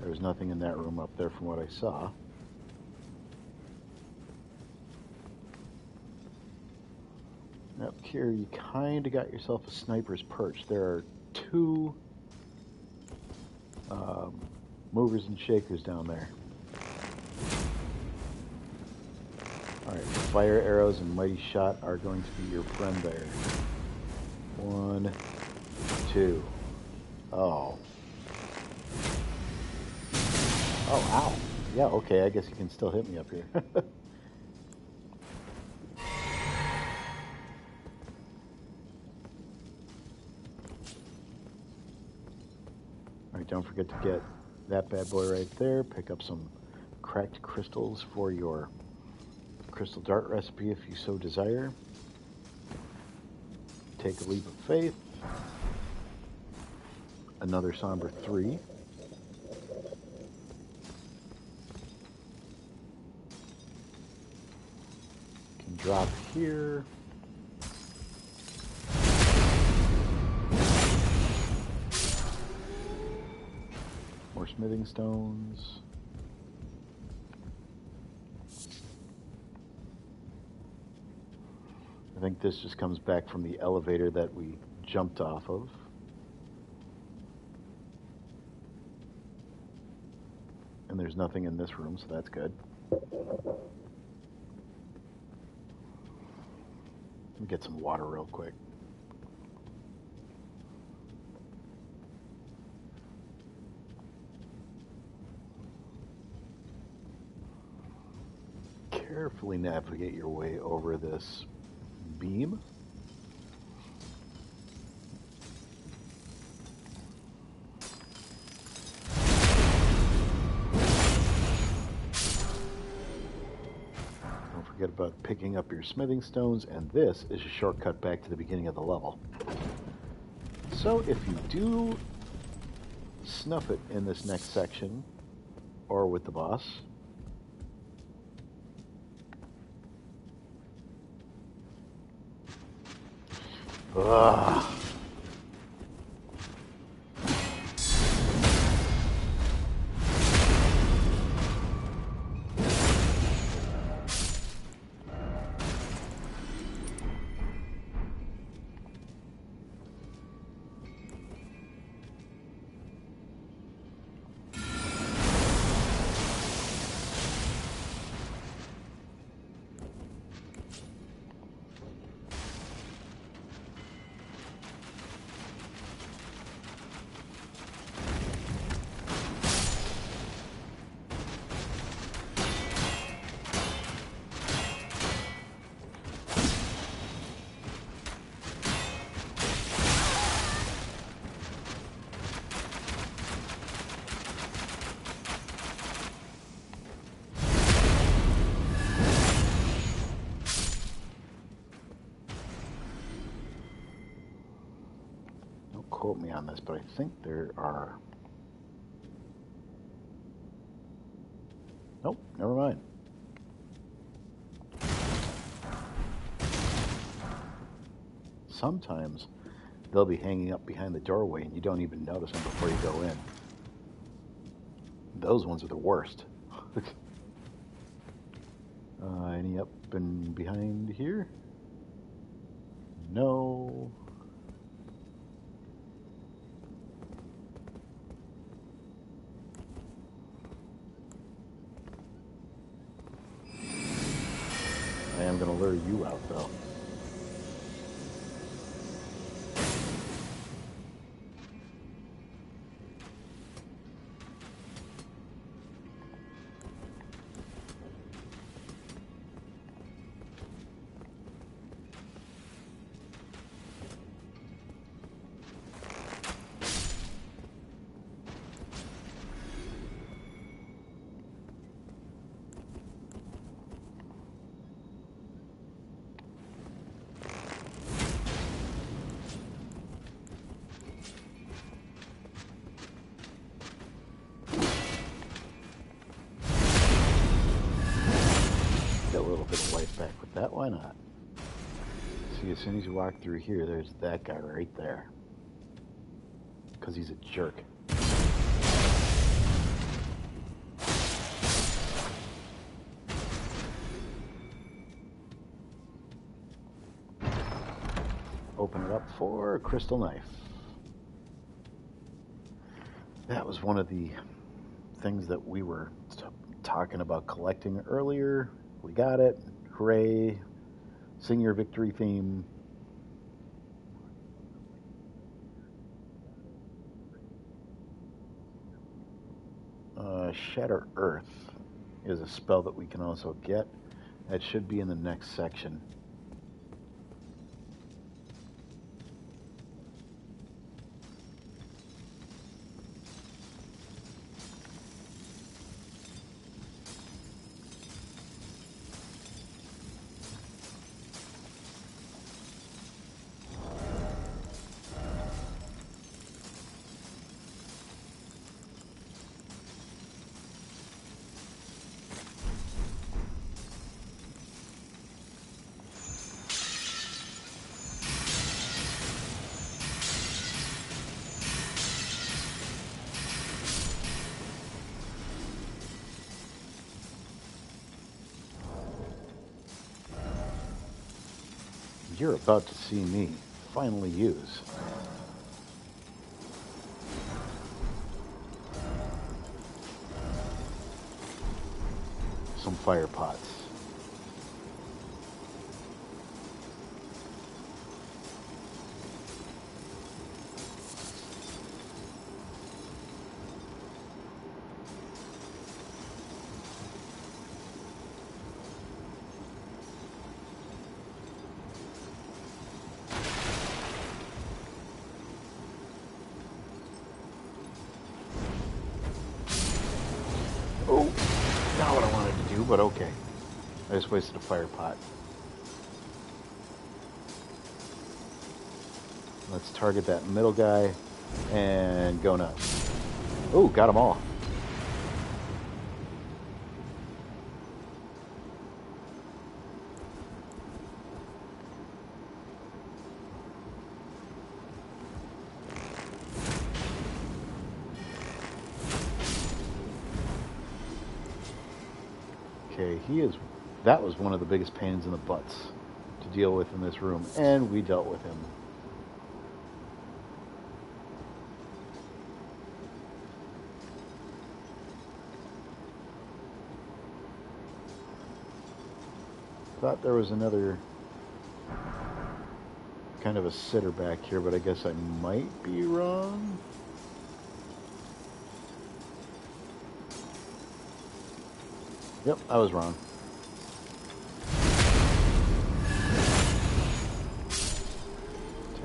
There's nothing in that room up there from what I saw. Up here, you kind of got yourself a sniper's perch. There are two movers and shakers down there. Alright, fire arrows and mighty shot are going to be your friend there. 1, 2. Oh. Oh, ow. Yeah, okay, I guess you can still hit me up here. Alright, don't forget to get that bad boy right there. Pick up some cracked crystals for your crystal dart recipe if you so desire. Take a leap of faith. Another somber 3. Can drop here. More smithing stones. I think this just comes back from the elevator that we jumped off of. And there's nothing in this room, so that's good. Let me get some water real quick. Carefully navigate your way over this beam. Don't forget about picking up your smithing stones, and this is a shortcut back to the beginning of the level. So if you do snuff it in this next section, or with the boss, ugh. quote me on this, but I think there are... Nope, never mind. Sometimes they'll be hanging up behind the doorway and you don't even notice them before you go in. Those ones are the worst. Any up and behind here? No. I am going to lure you out, though. Get a little bit of life back with that, why not? See, as soon as you walk through here, there's that guy right there. Because he's a jerk. Open it up for a crystal knife. That was one of the things that we were talking about collecting earlier. We got it. Hooray. Sing your victory theme. Shatter Earth is a spell that we can also get. That should be in the next section. You're about to see me finally use some fire pots. Oh, not what I wanted to do, but okay. I just wasted a fire pot. Let's target that middle guy and go nuts. Oh, got them all. Okay, that was one of the biggest pains in the butts to deal with in this room, and we dealt with him. Thought there was another kind of a sitter back here, but I guess I might be wrong. Yep, I was wrong.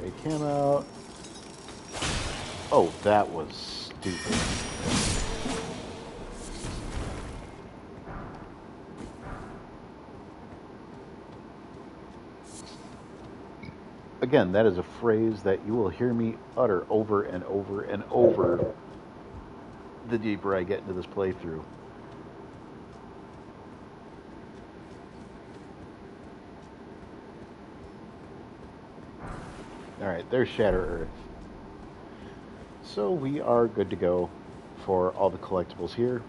Take him out. Oh, that was stupid. Again, that is a phrase that you will hear me utter over and over and over the deeper I get into this playthrough. Alright, there's Shatter Earth. So we are good to go for all the collectibles here.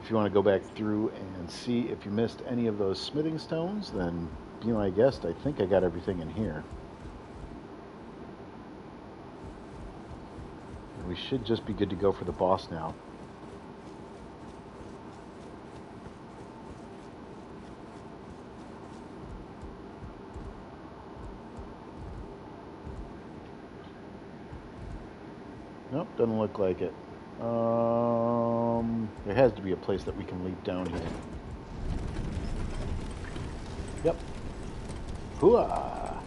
If you want to go back through and see if you missed any of those smithing stones, then be my guest. I think I got everything in here. And we should just be good to go for the boss now. Nope, doesn't look like it. There has to be a place that we can leap down here. Yep. Hooah!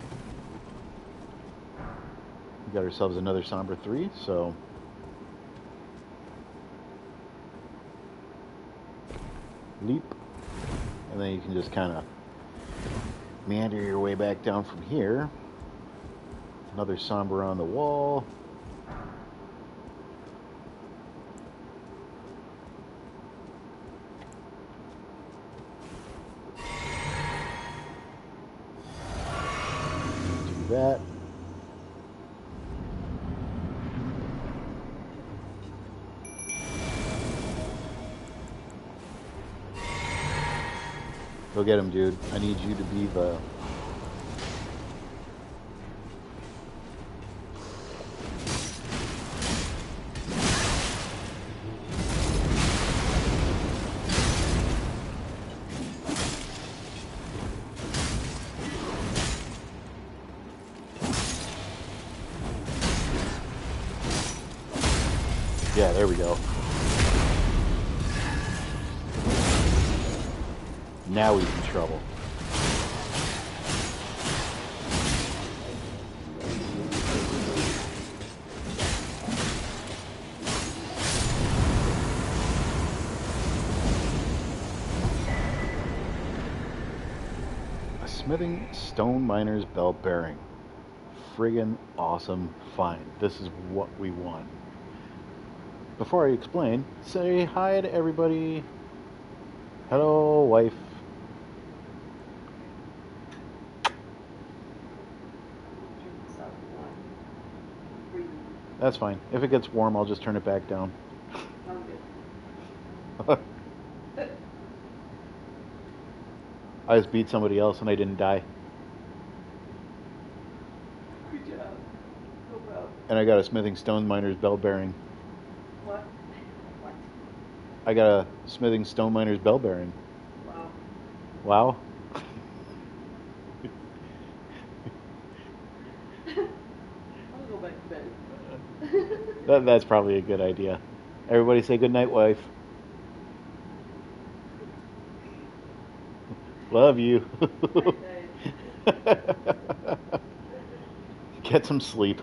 We got ourselves another Somber 3, so... leap. And then you can just kind of meander your way back down from here. Another Somber on the wall. That. Go get him, dude. I need you to be the... Yeah, there we go. Now he's in trouble. A smithing stone miner's bell bearing. Friggin' awesome find. This is what we want. Before I explain, say hi to everybody. Hello, wife. That's fine. If it gets warm, I'll just turn it back down. I just beat somebody else and I didn't die. Good job. No problem. And I got a smithing stone miner's bell bearing. What? I got a smithing stone miner's bell bearing. Wow. Wow. I'll go back to bed. That's probably a good idea. Everybody say good night, wife. Love you. Get some sleep.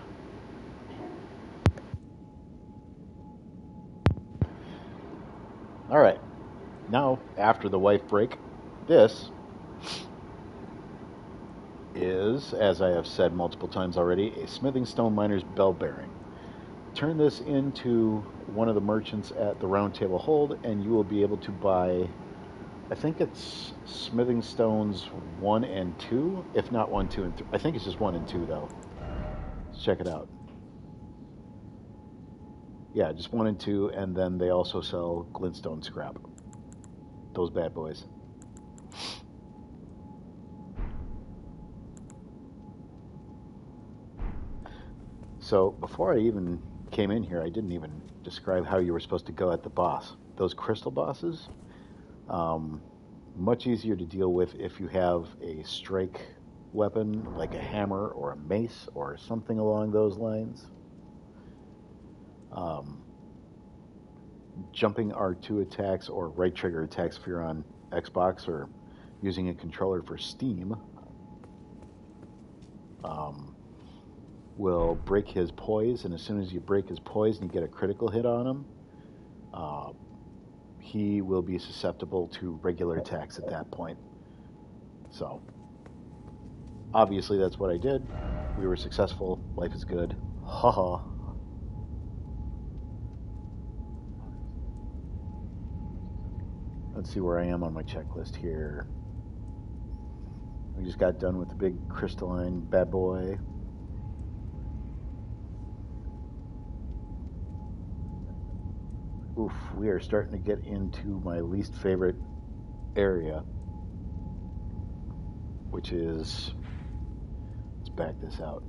All right. Now, after the wife break, this is, as I have said multiple times already, a smithing stone miner's bell bearing. Turn this into one of the merchants at the Round Table Hold, and you will be able to buy, I think it's smithing stones 1 and 2, if not 1, 2, and 3. I think it's just 1 and 2, though. Let's check it out. Yeah, just 1 and 2, and then they also sell glintstone scrap. Those bad boys. So, before I even came in here, I didn't even describe how you were supposed to go at the boss. Those crystal bosses, much easier to deal with if you have a strike weapon, like a hammer or a mace or something along those lines. Jumping R2 attacks or right trigger attacks if you're on Xbox or using a controller for Steam will break his poise, and as soon as you break his poise and you get a critical hit on him, he will be susceptible to regular attacks at that point. So, Obviously, that's what I did. We were successful. Life is good. Haha. Let's see where I am on my checklist here. We just got done with the big crystalline bad boy. Oof, we are starting to get into my least favorite area, which is, let's back this out.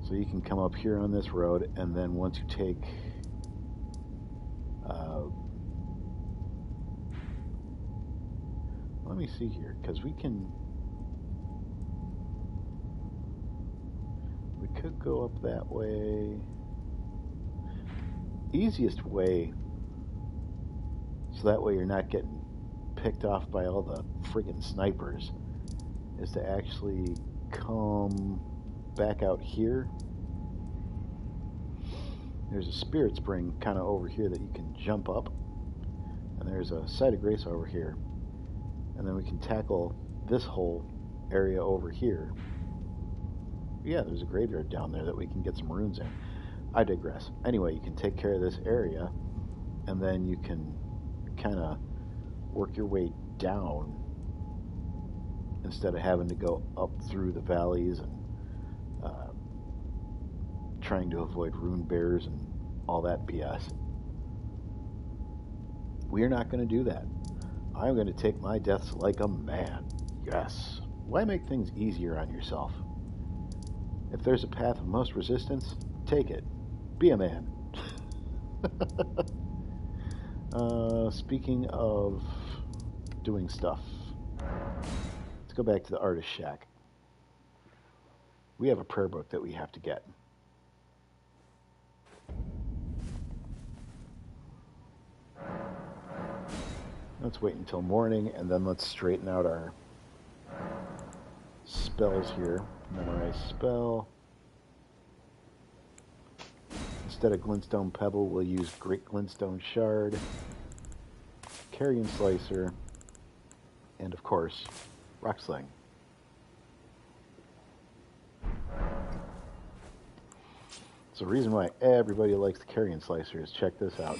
So you can come up here on this road, and then once you take let me see here, because we could go up that way. Easiest way, so that way you're not getting picked off by all the friggin' snipers, is to actually come back out here. There's a spirit spring kind of over here that you can jump up, and there's a site of grace over here, and then we can tackle this whole area over here. Yeah, there's a graveyard down there that we can get some runes in. I digress. Anyway, you can take care of this area, and then you can kind of work your way down instead of having to go up through the valleys and trying to avoid rune bears and all that BS. We're not going to do that. I'm going to take my deaths like a man. Yes. Why make things easier on yourself? If there's a path of most resistance, take it. Be a man. Speaking of doing stuff, let's go back to the artist shack. We have a prayer book that we have to get. Let's wait until morning, and then let's straighten out our spells here. Memorize spell. Instead of Glintstone Pebble, we'll use Great Glintstone Shard, Carrion Slicer, and of course, Rock Sling. So the reason why everybody likes the Carrion Slicer is, check this out.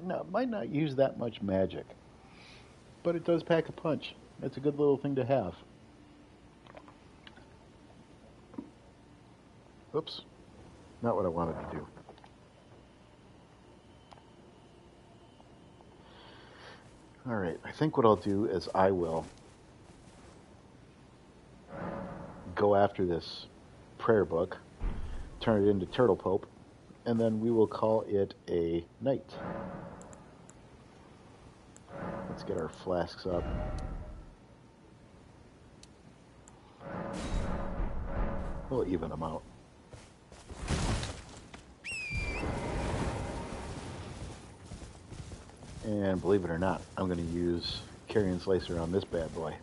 Now, it might not use that much magic, but it does pack a punch. It's a good little thing to have. Oops, not what I wanted to do. Alright, I think what I'll do is I will go after this prayer book, turn it into Turtle Pope, and then we will call it a night. Let's get our flasks up. We'll even them out. And believe it or not, I'm going to use Carrion Slicer on this bad boy.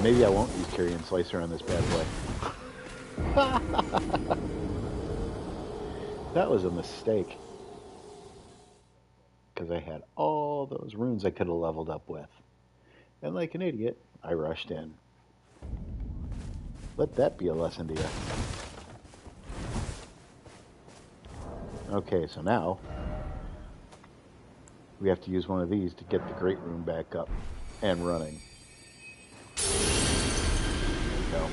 Maybe I won't use Carrion Slicer on this bad boy. That was a mistake. Because I had all those runes I could have leveled up with. And like an idiot, I rushed in. Let that be a lesson to you. Okay, so now we have to use one of these to get the Great Rune back up and running. There we go.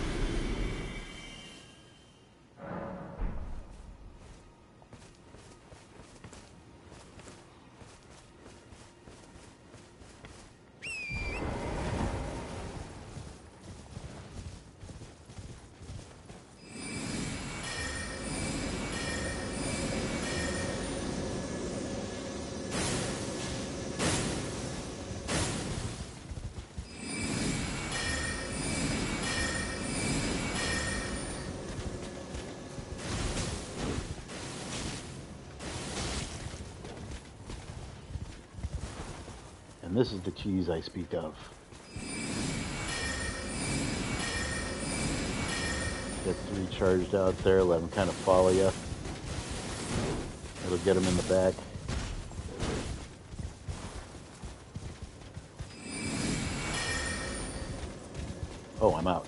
And this is the cheese I speak of. Get 3 charged out there, let them kind of follow you. It'll get them in the back. Oh, I'm out.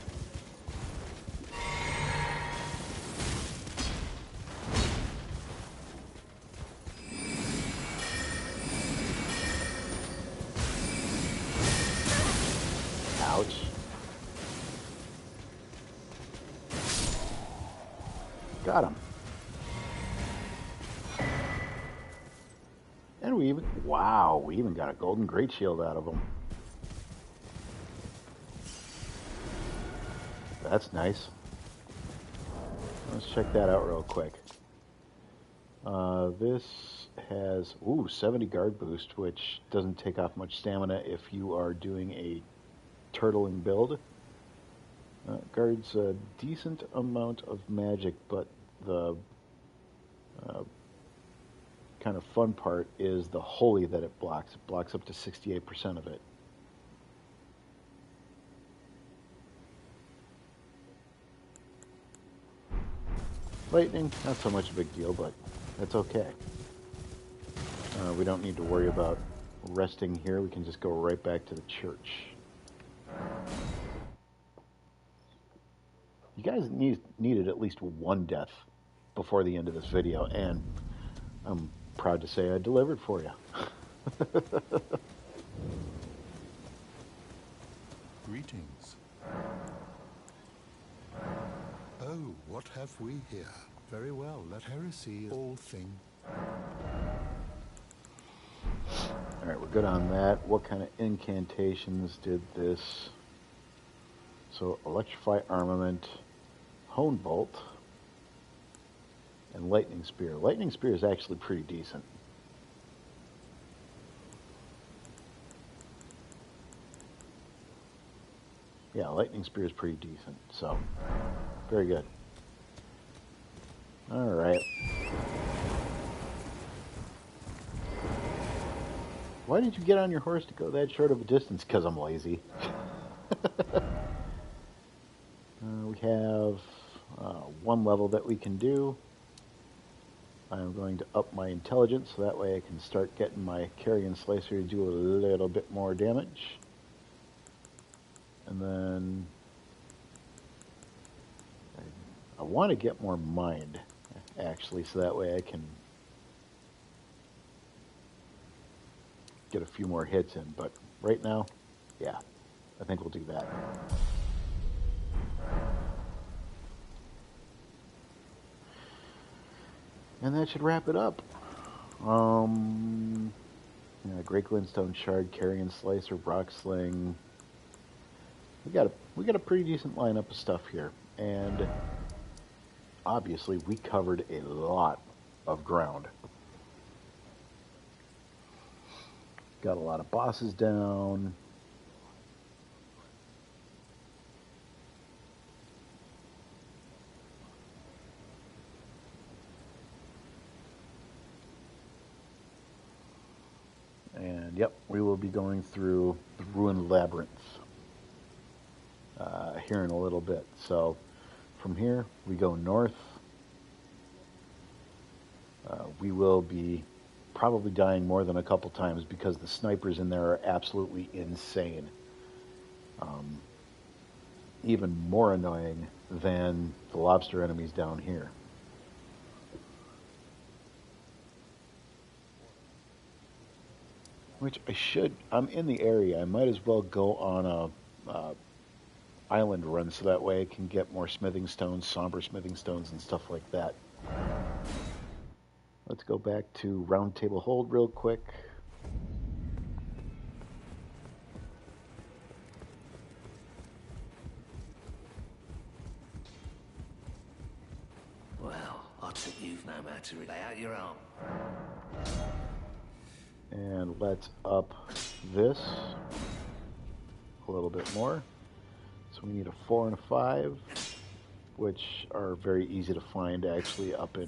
Ouch. Got him. And we even got a golden great shield out of him. That's nice. Let's check that out real quick. This has 70 guard boost, which doesn't take off much stamina if you are doing a turtling build. Guards a decent amount of magic, but the kind of fun part is the holy that it blocks. It blocks up to 68% of it. Lightning, not so much a big deal, but that's okay. We don't need to worry about resting here. We can just go right back to the church. You guys needed at least one death before the end of this video, and I'm proud to say I delivered for you. Greetings. Oh, what have we here? Very well, let heresy all thing. Alright, we're good on that. What kind of incantations did this? So, Electrify Armament, Hone Bolt, and Lightning Spear. Lightning Spear is actually pretty decent. Yeah, Lightning Spear is pretty decent, so very good. Alright. Why did you get on your horse to go that short of a distance? Because I'm lazy. We have one level that we can do. I'm going to up my intelligence so that way I can start getting my Carrion Slicer to do a little bit more damage. And then I want to get more mind, actually, so that way I can get a few more hits in. But right now, yeah, I think we'll do that. And that should wrap it up. Great Glintstone Shard, Carrion Slicer, Rock Sling. We got a pretty decent lineup of stuff here, and obviously we covered a lot of ground. Got a lot of bosses down. And yep, we will be going through the Ruined Labyrinth here in a little bit. So from here, we go north. We will be probably dying more than a couple times because the snipers in there are absolutely insane. Even more annoying than the lobster enemies down here. Which I'm in the area, I might as well go on a island run so that way I can get more smithing stones, somber smithing stones, and stuff like that. Let's go back to Round Table Hold real quick. Well, I took you've no matter to lay out your arm. And let's up this a little bit more. So we need a 4 and a 5, which are very easy to find actually up in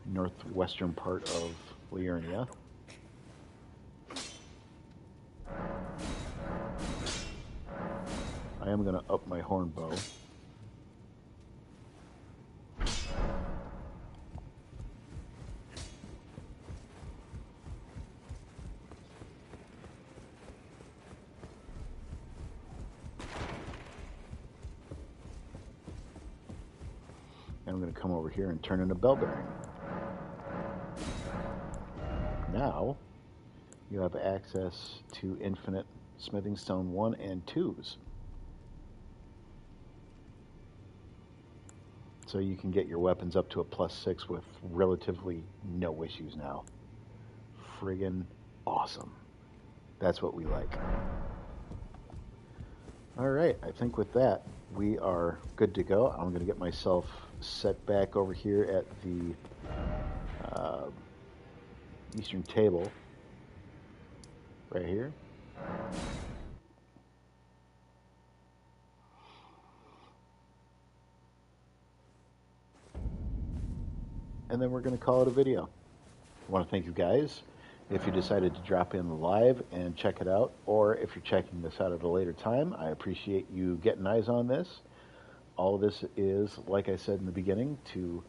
northwestern part of Liurnia. I am going to up my horn bow. I'm going to come over here and turn in a bell bearing. Now you have access to infinite smithing stone 1 and 2s. So you can get your weapons up to a +6 with relatively no issues now. Friggin' awesome. That's what we like. Alright, I think with that, we are good to go. I'm going to get myself set back over here at the Eastern table. Right here. And then we're going to call it a video. I want to thank you guys if you decided to drop in live and check it out, or if you're checking this out at a later time. I appreciate you getting eyes on this. All of this is, like I said in the beginning, to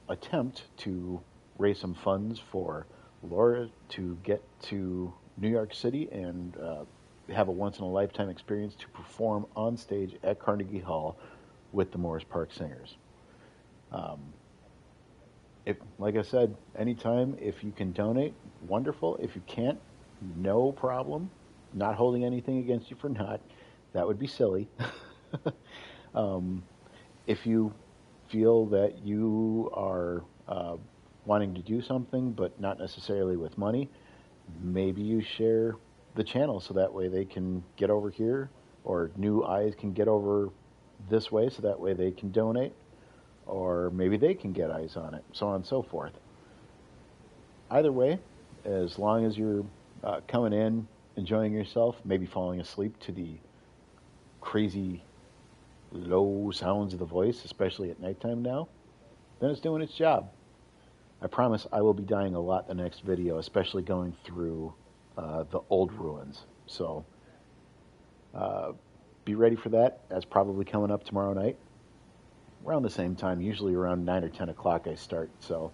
attempt to raise some funds for Laura to get to New York City and have a once-in-a-lifetime experience to perform on stage at Carnegie Hall with the Morris Park Singers. Like I said, anytime, if you can donate, wonderful. If you can't, no problem. Not holding anything against you for not. That would be silly. If you feel that you are wanting to do something, but not necessarily with money, maybe you share the channel so that way they can get over here, or new eyes can get over this way so that way they can donate. Or maybe they can get eyes on it, so on and so forth. Either way, as long as you're coming in, enjoying yourself, maybe falling asleep to the crazy low sounds of the voice, especially at nighttime now, then it's doing its job. I promise I will be dying a lot the next video, especially going through the old ruins. So be ready for that. That's probably coming up tomorrow night. Around the same time, usually around 9 or 10 o'clock I start, so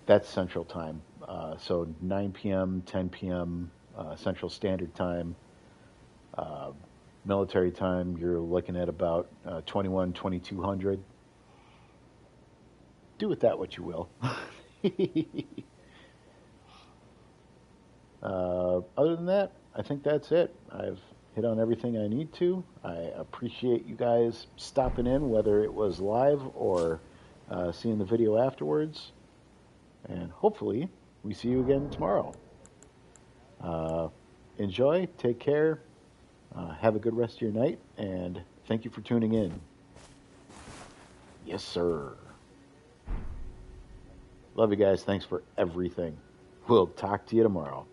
that's Central Time. So 9 p.m., 10 p.m. Central Standard Time. Military time, you're looking at about 2200. Do with that what you will. Other than that, I think that's it. I've hit on everything I need to. I appreciate you guys stopping in, whether it was live or seeing the video afterwards. And hopefully, we see you again tomorrow. Enjoy, take care, have a good rest of your night, and thank you for tuning in. Yes, sir. Love you guys. Thanks for everything. We'll talk to you tomorrow.